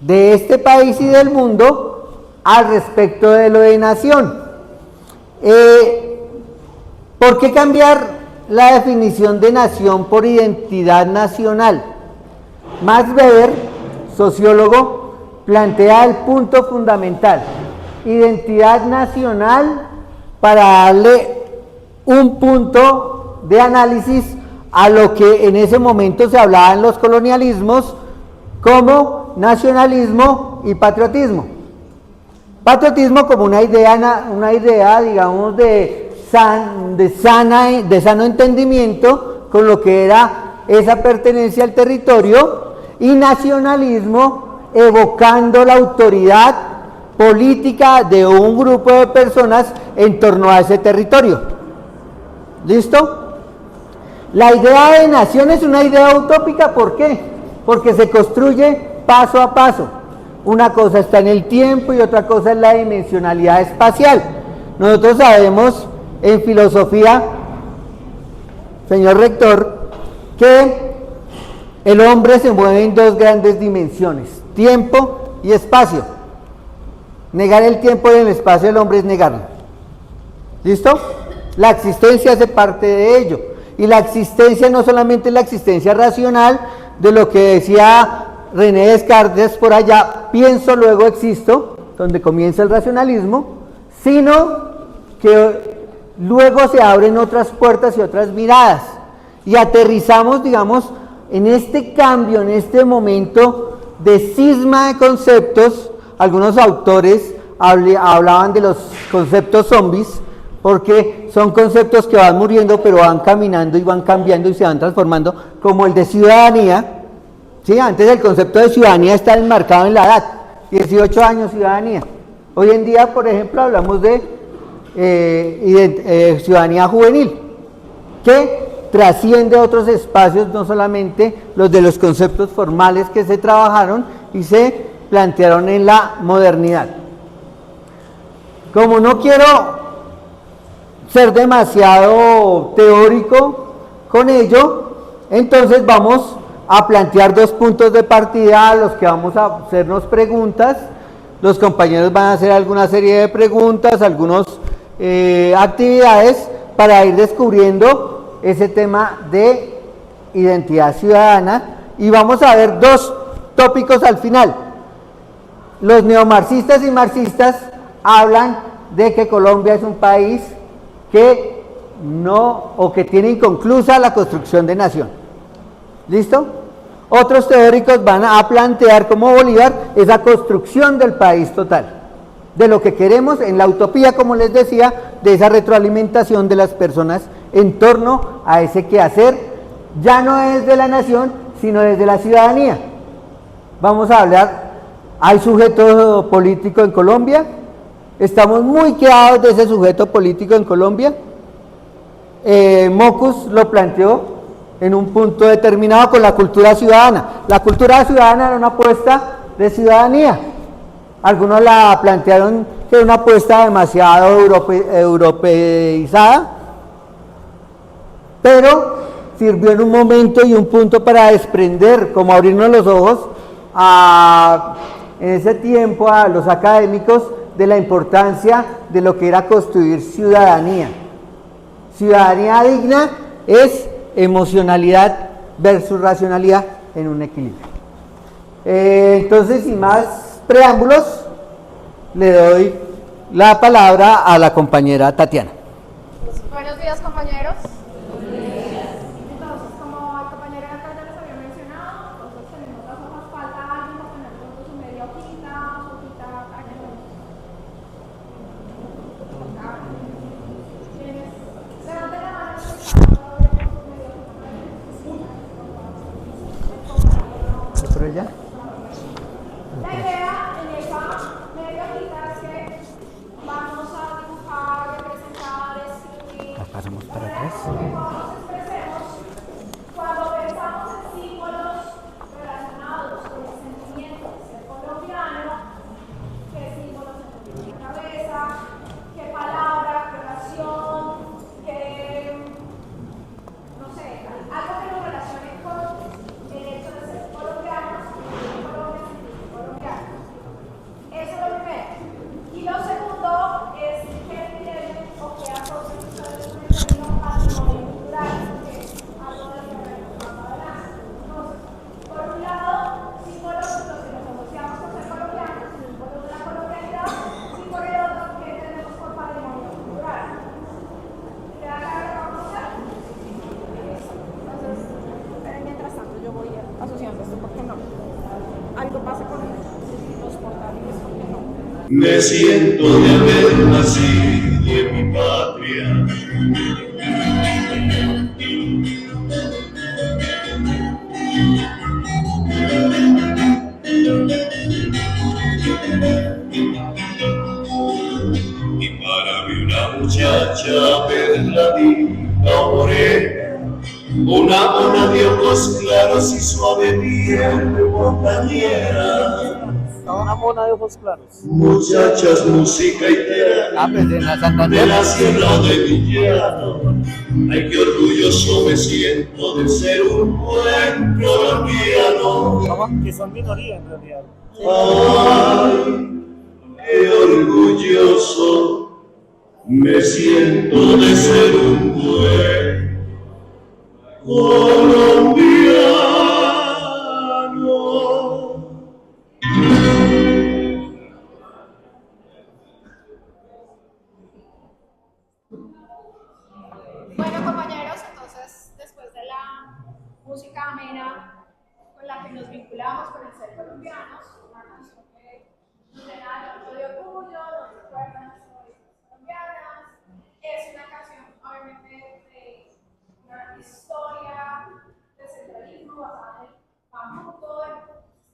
de este país y del mundo al respecto de lo de nación. ¿Por qué cambiar la definición de nación por identidad nacional? Max Weber, sociólogo, plantea el punto fundamental: identidad nacional, para darle un punto de análisis a lo que en ese momento se hablaba en los colonialismos como nacionalismo y patriotismo. Patriotismo como una idea, digamos, de sano entendimiento con lo que era esa pertenencia al territorio, y nacionalismo evocando la autoridad política de un grupo de personas en torno a ese territorio. ¿Listo? La idea de nación es una idea utópica. ¿Por qué? Porque se construye paso a paso. Una cosa está en el tiempo y otra cosa es la dimensionalidad espacial. Nosotros sabemos en filosofía, señor rector, que el hombre se mueve en dos grandes dimensiones: tiempo y espacio. Negar el tiempo y el espacio del hombre es negarlo. ¿Listo? La existencia hace parte de ello. Y la existencia no solamente es la existencia racional de lo que decía René Descartes por allá, pienso, luego existo, donde comienza el racionalismo, sino que luego se abren otras puertas y otras miradas. Y aterrizamos, digamos, en este cambio, en este momento de cisma de conceptos. Algunos autores hablaban de los conceptos zombies, porque son conceptos que van muriendo, pero van caminando y van cambiando y se van transformando, como el de ciudadanía. ¿Sí? Antes el concepto de ciudadanía está enmarcado en la edad, 18 años ciudadanía. Hoy en día, por ejemplo, hablamos de ciudadanía juvenil, que trasciende otros espacios, no solamente los de los conceptos formales que se trabajaron y se plantearon en la modernidad. Como no quiero ser demasiado teórico con ello, entonces vamos a plantear dos puntos de partida a los que vamos a hacernos preguntas. Los compañeros van a hacer alguna serie de preguntas, algunas actividades para ir descubriendo ese tema de identidad ciudadana, y vamos a ver dos tópicos al final. Los neomarxistas y marxistas hablan de que Colombia es un país que no, o que tiene inconclusa la construcción de nación. ¿Listo? Otros teóricos van a plantear como Bolívar esa construcción del país total, de lo que queremos en la utopía, como les decía, de esa retroalimentación de las personas en torno a ese quehacer, ya no es de la nación, sino desde la ciudadanía. Vamos a hablar, ¿hay sujeto político en Colombia? Estamos muy quedados de ese sujeto político en Colombia. Mockus lo planteó en un punto determinado con la cultura ciudadana. La cultura ciudadana era una apuesta de ciudadanía. Algunos la plantearon que era una apuesta demasiado europeizada, pero sirvió en un momento y un punto para desprender, como abrirnos los ojos en ese tiempo a los académicos de la importancia de lo que era construir ciudadanía. Ciudadanía digna es emocionalidad versus racionalidad en un equilibrio. Entonces, sin más preámbulos, le doy la palabra a la compañera Tatiana. Buenos días, compañeros. Entonces, como el compañero acá ya les había mencionado, nosotros tenemos las hojas, falta alguien para tener pronto su media hojita, su hojita para que lo ¿Quiénes? Levanten la mano los que están todavía con su media hojita. ¿Por ella? La idea en esa media hojita es que vamos a dibujar, representar, escribir. La pasamos para atrás. Que nos expresemos cuando pensamos en símbolos relacionados con el sentimiento de ser colombiano, qué símbolos se nos viene a la cabeza, qué palabra, qué oración, qué, no sé, algo que nos relacione con el hecho de ser colombianos, de Colombia, sentirse colombiano. Eso es lo primero. Y lo segundo es qué tienen o qué asocian ustedes con el término patrimonio cultural, que es algo de lo que veremos más adelante. Entonces, por un lado, símbolos con los que nos asociamos con ser colombianos, símbolos de la colombianidad, y por el otro, qué tenemos por patrimonio cultural. ¿Queda claro lo que vamos a hacer? Entonces, mientras tanto, yo voy asociando esto porque no. Algo pasa con los portátiles porque no. Me siento de haber nacido en mi patria. Y para mí una muchacha verdadera o morena, una mona de ojos claros y suave piel de montañera. Una mona de ojos claros. Muchachas, música y tela Pues en la de Santander. la sierra de Villano. Ay, qué orgulloso me siento de ser un buen colombiano. Que son minoría en realidad. Ay, qué orgulloso me siento de ser un buen colombiano. Bueno, compañeros, entonces, después de la música amena con la que nos vinculamos con el ser colombianos, una canción que nos llena de orgullo, nos recuerda nuestras raíces colombianas, es una canción, obviamente, de una historia de centralismo basada en el Pamuco,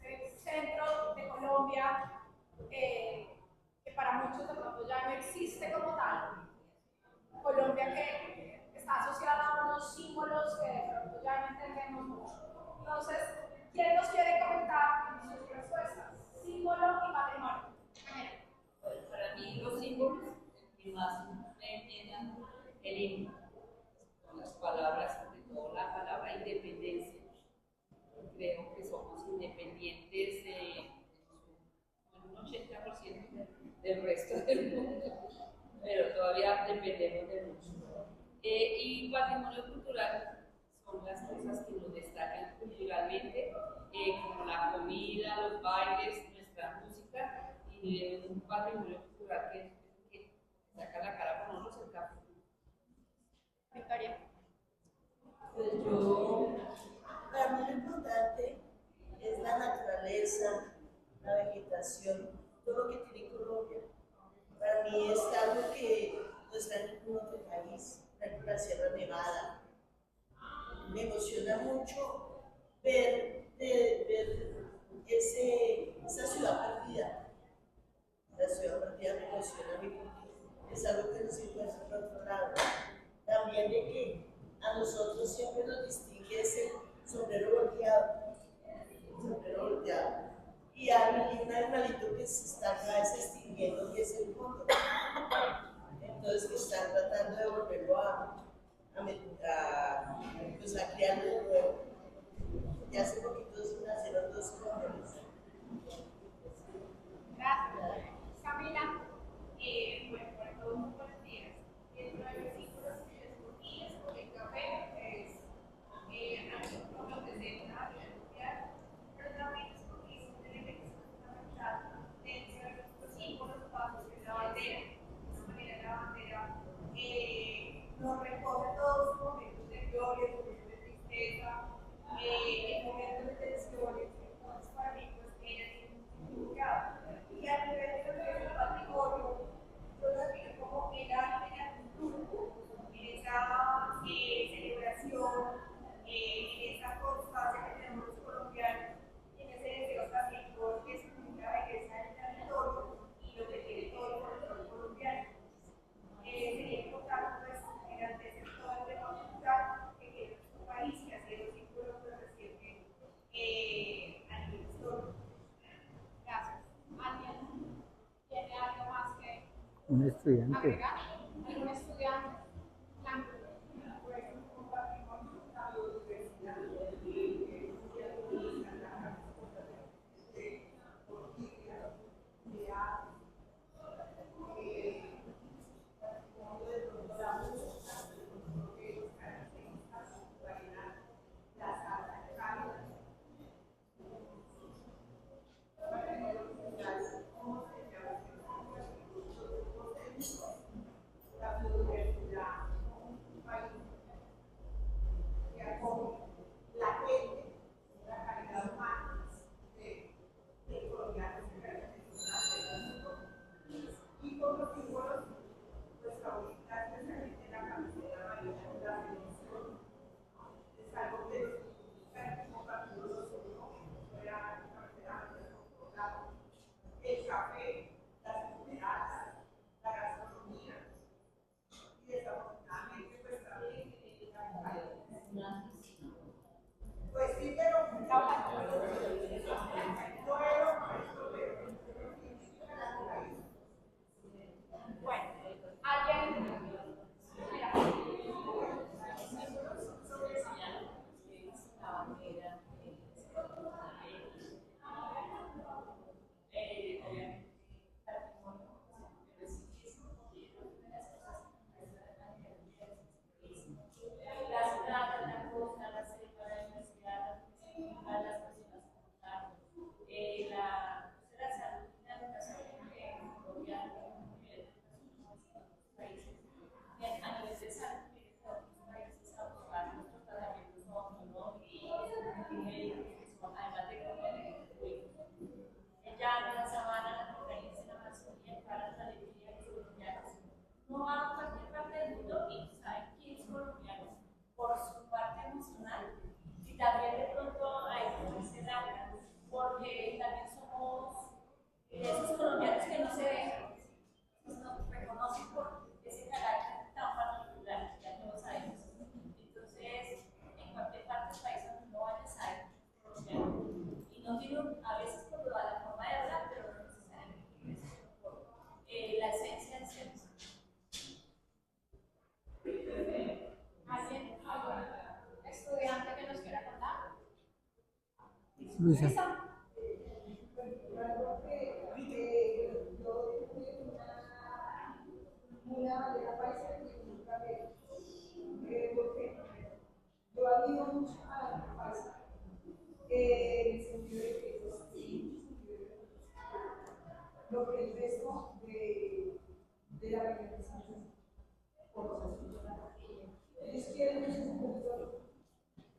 en este centro de Colombia, que para muchos de pronto ya no existe como tal. Colombia que está asociada a unos símbolos que de pronto ya no entendemos mucho. Entonces, ¿quién nos quiere comentar sus respuestas? Símbolo y patrimonio. Bueno, para mí los símbolos que más me llenan el himno, con las palabras, sobre todo la palabra independencia. Creo que somos independientes en un 80% del resto del mundo, pero todavía dependemos de mucho. Y patrimonio cultural son las cosas que nos destacan culturalmente, como la comida, los bailes, nuestra música, y un patrimonio cultural que saca la cara por nosotros el café. Victoria. Pues yo, para mí lo importante es la naturaleza, la vegetación, todo lo que tiene Colombia. Para mí es algo que no está en ningún otro país, la Sierra Nevada. Me emociona mucho ver esa ciudad perdida. La ciudad perdida me emociona a mí porque es algo que no se encuentra por otro lado. También de que a nosotros siempre nos distingue ese sombrero volteado. Y hay un animalito que se está acá extinguiendo, que es el cóndor. Entonces, que están tratando de volverlo a criar de nuevo. Y hace poquito nacieron 2 cóndores. Gracias. Camila. Bueno, para todos muy buenos días. Dentro de los símbolos que les Un estudiante. ¿Agregar? ¿Algún estudiante? Blanco. Luisa. Yo admiro mucho a la paisa, en el sentido de que ellos sí, lo que el resto de la representación por los asuntos. Ellos quieren mucho su territorio,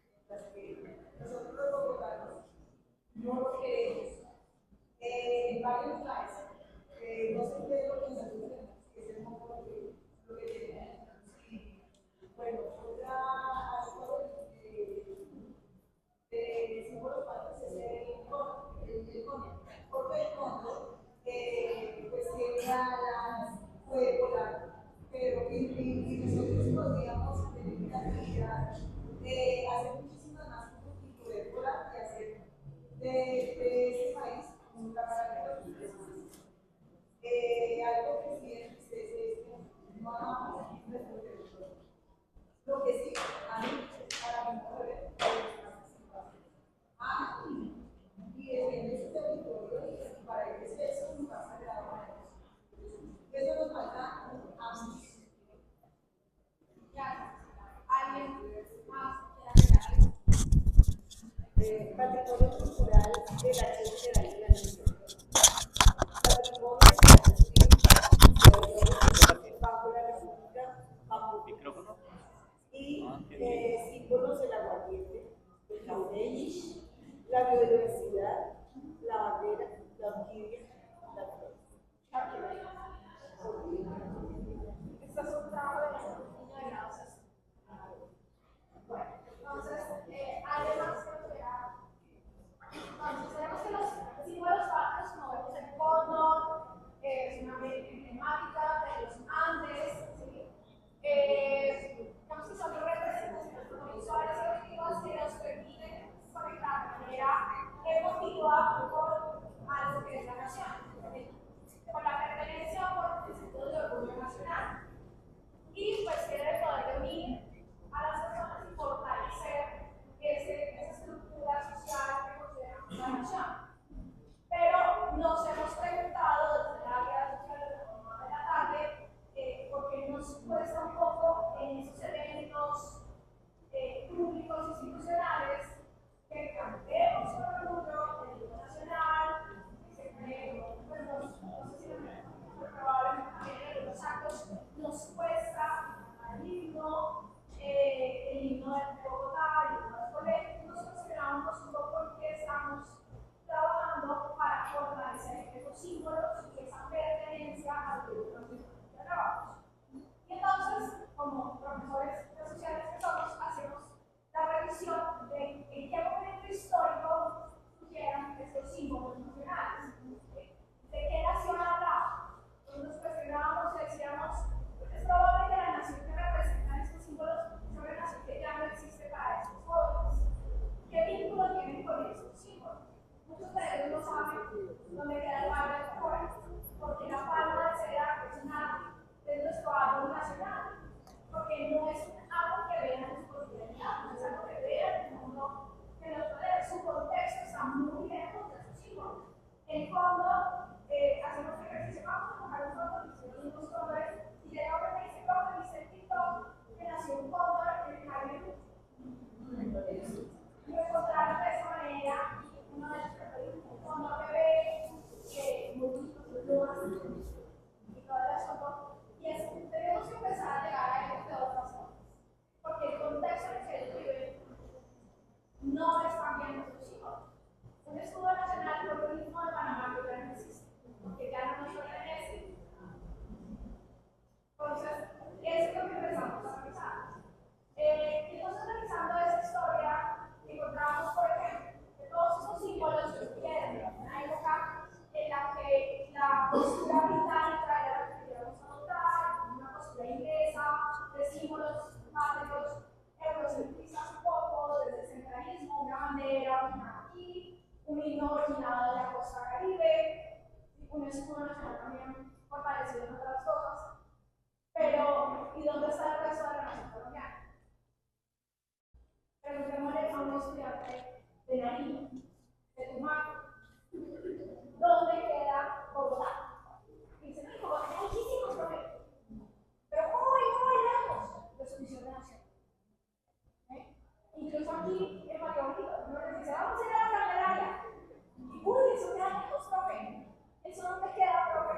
mientras que nosotros los bogotanos no lo queremos. En varios lugares, no se puede organizar que es el modo lo que tenemos. Bueno, de símbolos patrios es el cóndor. Porque el cóndor, pues tiene alas, puede volar, pero y nosotros podríamos tener la actividad de hacer muchísimas más cosas y poder volar y hacer de este país un camarada de los algo que sí es que no amamos nuestro territorio. Lo que sí, a mí, para mi poder, y defiende su territorio y para ellos eso es un lugar sagrado. Eso nos falta a mí. ¿Alguien más quiere agregar algo? Patrimonio cultural de la sociedad y la nación. Patrimonio bajo la República, bajo micrófono. Y símbolos del aguardiente, el laurel, la biodiversidad, la bandera, la orquídea, la flor. Estas son trabajos de las oportunidades. Bueno, entonces, además que nos verá, entonces tenemos que los símbolos patrios, como vemos el cóndor, es una emblemática de los Andes, ¿sí? Digamos que son representaciones visuales y auditivas que nos permiten conectar de manera emotiva con a lo que es la nación, con la pertenencia o por el sentido de escudo nacional también fortalecido en otras cosas, pero ¿y dónde está el resto de la nación colombiana? Preguntémosle a un estudiante de Nariño, de Tumaco, ¿dónde queda Bogotá? Y dicen, no, Bogotá hay muchísimos proyectos, pero muy lejos de su visión de nación. Incluso aquí en Mario Bonito, uno les dice, vamos a ir a la Candelaria. Y uy, eso queda lejos, profe. ¿Eso dónde queda, profe?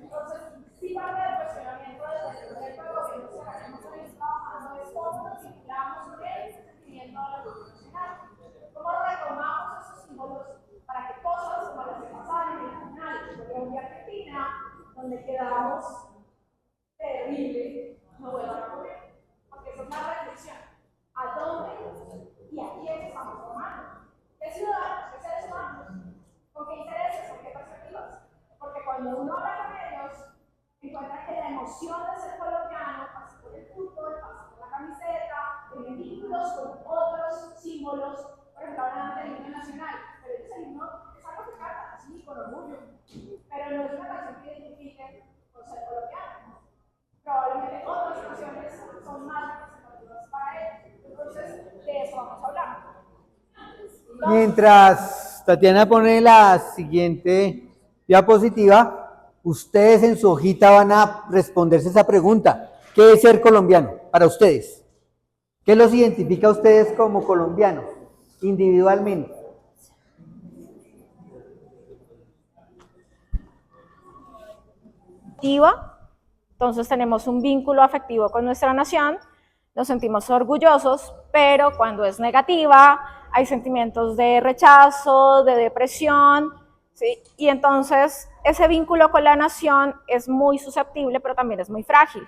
Entonces, sí, parte del cuestionamiento del gobierno que hemos venido trabajando es cómo nos vinculamos con ese sentimiento de la cultura nacional. Cómo retomamos esos símbolos para que cosas como las que pasaban en el final de Colombia-Argentina, donde quedamos terrible, no vuelvan a ocurrir. Porque esa es la reflexión. ¿A dónde y a quién estamos formando? ¿Qué ciudadanos? ¿Qué seres humanos? ¿Con qué intereses? ¿Con qué perspectivas? Porque cuando uno habla con ellos, encuentra que la emoción de ser colombiano pasa por el fútbol, pasa por la camiseta, tiene vínculos con otros símbolos, por ejemplo, hablando del himno nacional, pero ese himno es algo que canta, sí, con orgullo, pero no es una canción que identifique con ser colombiano. Probablemente otras canciones son más representativas para él. Entonces, de eso vamos a hablar. Mientras Tatiana pone la siguiente diapositiva, ustedes en su hojita van a responderse esa pregunta. ¿Qué es ser colombiano para ustedes? ¿Qué los identifica a ustedes como colombianos, individualmente? Entonces tenemos un vínculo afectivo con nuestra nación, nos sentimos orgullosos, pero cuando es negativa hay sentimientos de rechazo, de depresión, ¿sí? Y entonces ese vínculo con la nación es muy susceptible, pero también es muy frágil,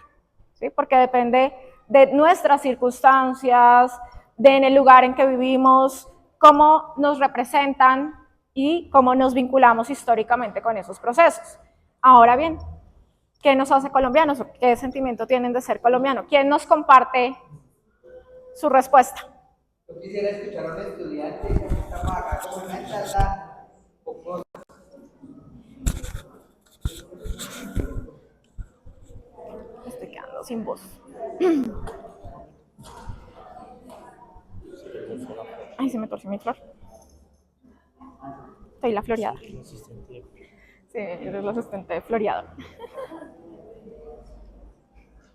¿sí? Porque depende de nuestras circunstancias, de en el lugar en que vivimos, cómo nos representan y cómo nos vinculamos históricamente con esos procesos. Ahora bien, ¿qué nos hace colombianos? ¿Qué sentimiento tienen de ser colombiano? ¿Quién nos comparte su respuesta? Yo quisiera escuchar a un estudiante que estamos acá como una charla poco. Estoy quedando sin voz. Ay, se me torció mi flor. Soy la floreada. Sí, eres la asistente de floreador.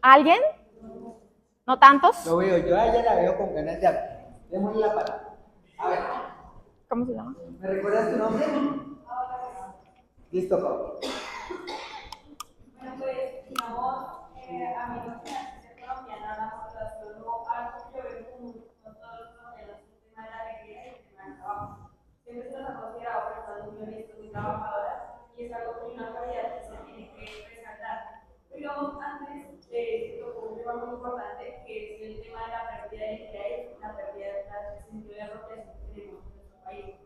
¿Alguien? ¿No tantos? Lo veo, yo a ella la veo con ganas de hablar. Démosle la palabra. A ver. ¿Cómo se llama? ¿Me recuerdas tu nombre? Listo, Pablo. Bueno, pues, digamos, a mí no se me hace ser colombiana la motivación o algo que ver con todos los colombianos, el tema de la alegría y el tema del trabajo. Siempre se nos ha considerado personas muy honestas, muy trabajadoras, y es algo que una cualidad que se tiene que resaltar. Pero antes se tocó un tema muy importante, que es el tema de la pérdida de identidad y la pérdida del sentido de apropiación que tenemos en nuestro país.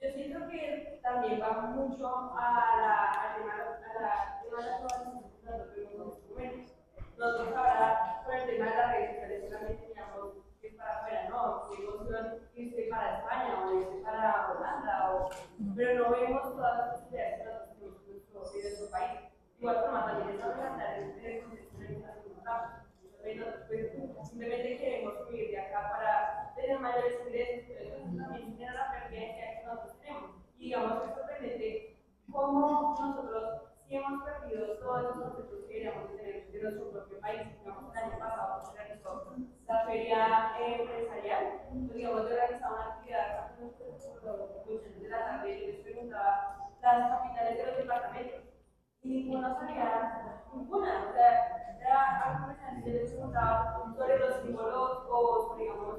Yo siento que también va mucho al tema de la globalización que nosotros vivimos en estos momentos. Nosotros ahora, con el tema de las redes sociales, solamente miramos que es para afuera, ¿no? Si irse para España o irse para Holanda, pero no vemos todas las posibilidades que nosotros tenemos en nuestro país. De igual forma, también es resaltar el contexto en el que estamos. Pues, simplemente queremos vivir de acá para tener mayores ingresos, pero eso también genera la pertenencia que nosotros tenemos. Y digamos, es sorprendente cómo nosotros sí hemos perdido todos los conceptos que queríamos tener de nuestro propio país. Digamos, el año pasado se realizó la feria empresarial, pues, digamos, yo realizaba una actividad con los de la tarde y les preguntaba las capitales de los departamentos. Y ninguna salía, ninguna, o sea, era algo que se les preguntaba sobre los símbolos o sobre, digamos,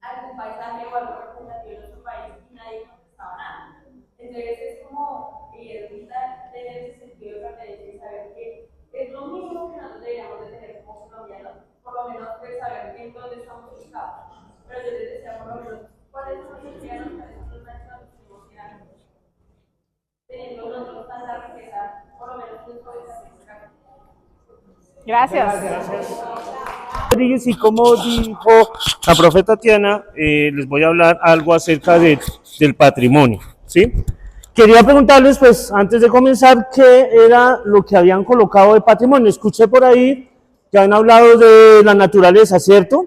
algún paisaje o algo representativo de nuestro país y nadie contestaba nada. Entonces es como ahorita tener ese sentido de pertenencia y saber que es lo mismo que nosotros deberíamos de tener como colombianos, por lo menos pues, saber en dónde estamos ubicados. Pero yo les decía por lo menos cuáles son los colombianos, cuáles son los nacionales que tenemos que dar. Teniendo nosotros tanta riqueza, por lo menos en nuestro país. Gracias. Y como dijo la profe Tatiana, les voy a hablar algo acerca del patrimonio, ¿sí? quería preguntarles, pues, antes de comenzar, ¿qué era lo que habían colocado de patrimonio? Escuché por ahí que han hablado de la naturaleza, ¿cierto?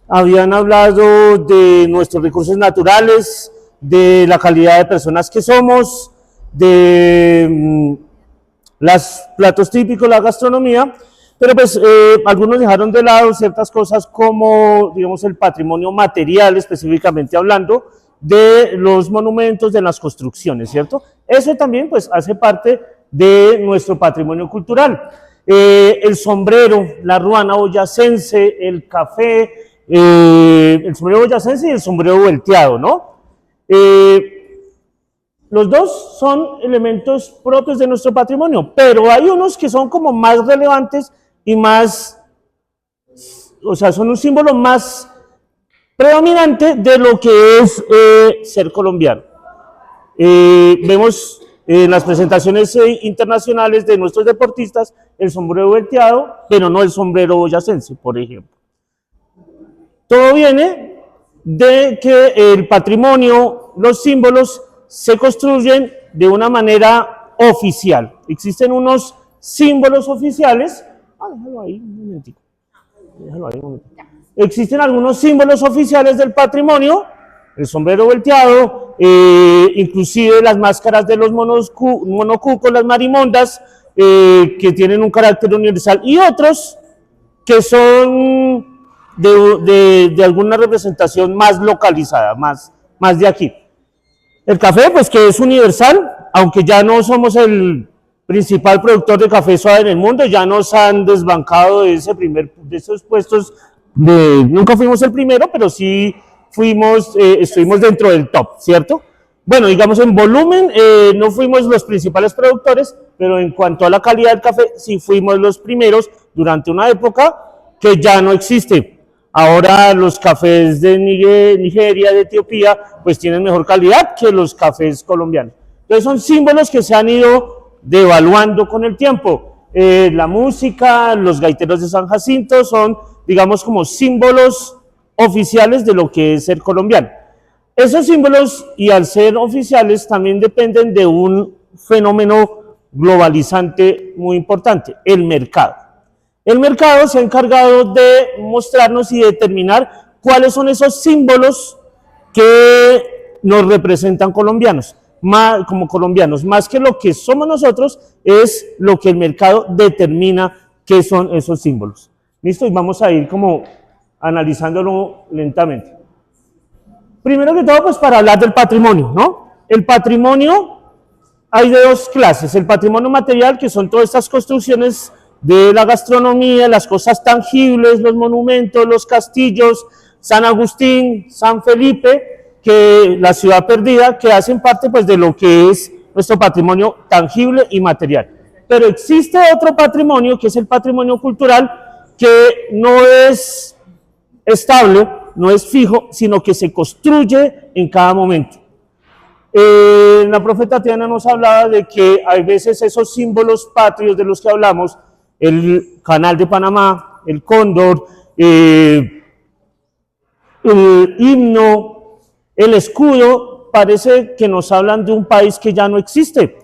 Habían hablado de nuestros recursos naturales, de la calidad de personas que somos, de los platos típicos, la gastronomía, pero pues algunos dejaron de lado ciertas cosas como, digamos, el patrimonio material, específicamente hablando, de los monumentos, de las construcciones, ¿cierto? Eso también pues hace parte de nuestro patrimonio cultural. El sombrero, la ruana boyacense, el café, el sombrero boyacense y el sombrero volteado, ¿no? Los dos son elementos propios de nuestro patrimonio, pero hay unos que son como más relevantes y más, o sea, son un símbolo más predominante de lo que es ser colombiano. Vemos en las presentaciones internacionales de nuestros deportistas el sombrero volteado, pero no el sombrero boyacense, por ejemplo. Todo viene de que el patrimonio, los símbolos, se construyen de una manera oficial. Existen unos símbolos oficiales. Déjalo ahí un momentico. Déjalo ahí un momentico. Existen algunos símbolos oficiales del patrimonio, el sombrero volteado, inclusive las máscaras de los monocucos, las marimondas, que tienen un carácter universal, y otros que son de alguna representación más localizada, más de aquí. El café, pues que es universal, aunque ya no somos el principal productor de café suave en el mundo, ya nos han desbancado de esos puestos, nunca fuimos el primero, pero sí estuvimos dentro del top, ¿cierto? Bueno, digamos en volumen no fuimos los principales productores, pero en cuanto a la calidad del café sí fuimos los primeros durante una época que ya no existe. Ahora los cafés de Nigeria, de Etiopía, pues tienen mejor calidad que los cafés colombianos. Entonces son símbolos que se han ido devaluando con el tiempo. La música, los gaiteros de San Jacinto son, digamos, como símbolos oficiales de lo que es ser colombiano. Esos símbolos, y al ser oficiales, también dependen de un fenómeno globalizante muy importante, el mercado. El mercado se ha encargado de mostrarnos y determinar cuáles son esos símbolos que nos representan colombianos, como colombianos, más que lo que somos nosotros, es lo que el mercado determina que son esos símbolos. ¿Listo? Y vamos a ir como analizándolo lentamente. Primero que todo, pues para hablar del patrimonio, ¿no? El patrimonio hay de dos clases, el patrimonio material, que son todas estas construcciones de la gastronomía, las cosas tangibles, los monumentos, los castillos, San Agustín, San Felipe, que la ciudad perdida, que hacen parte pues de lo que es nuestro patrimonio tangible y material. Pero existe otro patrimonio, que es el patrimonio cultural, que no es estable, no es fijo, sino que se construye en cada momento. La profe Tatiana nos hablaba de que hay veces esos símbolos patrios de los que hablamos, el Canal de Panamá, el cóndor, el himno, el escudo, parece que nos hablan de un país que ya no existe,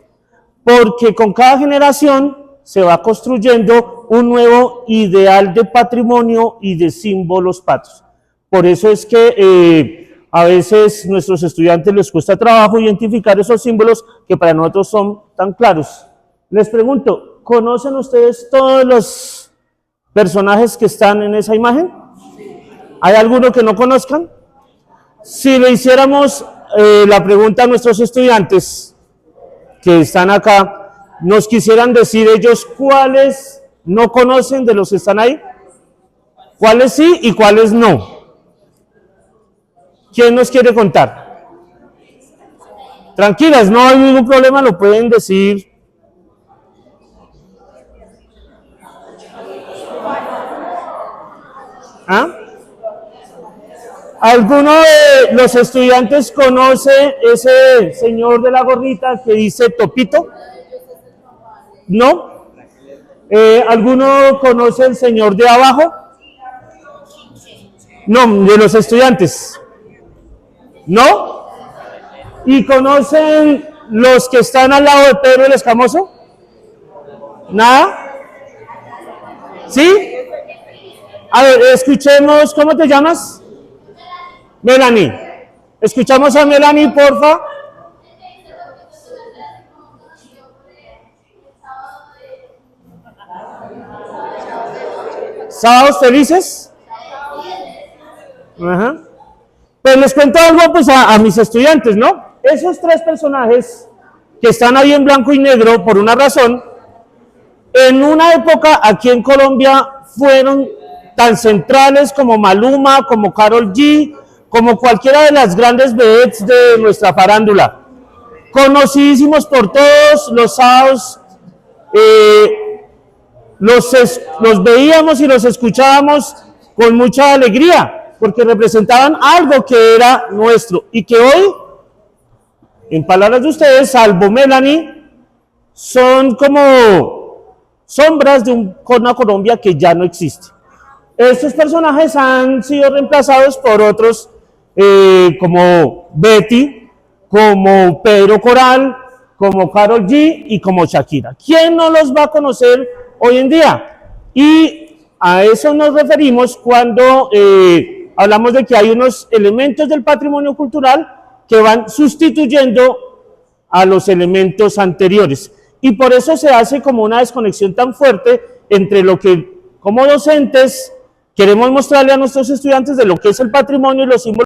porque con cada generación se va construyendo un nuevo ideal de patrimonio y de símbolos patrios. Por eso es que a veces a nuestros estudiantes les cuesta trabajo identificar esos símbolos que para nosotros son tan claros. Les pregunto, ¿conocen ustedes todos los personajes que están en esa imagen? ¿Hay alguno que no conozcan? Si le hiciéramos la pregunta a nuestros estudiantes que están acá, ¿nos quisieran decir ellos cuáles no conocen de los que están ahí? ¿Cuáles sí y cuáles no? ¿Quién nos quiere contar? Tranquilas, no hay ningún problema, lo pueden decir. ¿Ah? ¿Alguno de los estudiantes conoce ese señor de la gorrita que dice Topito? ¿No? ¿Alguno conoce el señor de abajo? No, de los estudiantes. ¿No? ¿Y conocen los que están al lado de Pedro el Escamoso? ¿Nada? ¿Sí? A ver, escuchemos, ¿cómo te llamas? Melanie. Escuchamos a Melanie, porfa. ¿Sábados felices? Ajá. Pues les cuento algo pues a mis estudiantes, ¿no? Esos tres personajes que están ahí en blanco y negro por una razón, en una época aquí en Colombia fueron tan centrales como Maluma, como Karol G, como cualquiera de las grandes vedettes de nuestra farándula. Conocidísimos por todos, los sábados los veíamos y los escuchábamos con mucha alegría, porque representaban algo que era nuestro y que hoy, en palabras de ustedes, salvo Melanie, son como sombras de una Colombia que ya no existe. Estos personajes han sido reemplazados por otros como Betty, como Pedro Coral, como Karol G y como Shakira. ¿Quién no los va a conocer hoy en día? Y a eso nos referimos cuando hablamos de que hay unos elementos del patrimonio cultural que van sustituyendo a los elementos anteriores. Y por eso se hace como una desconexión tan fuerte entre lo que como docentes queremos mostrarle a nuestros estudiantes de lo que es el patrimonio y los símbolos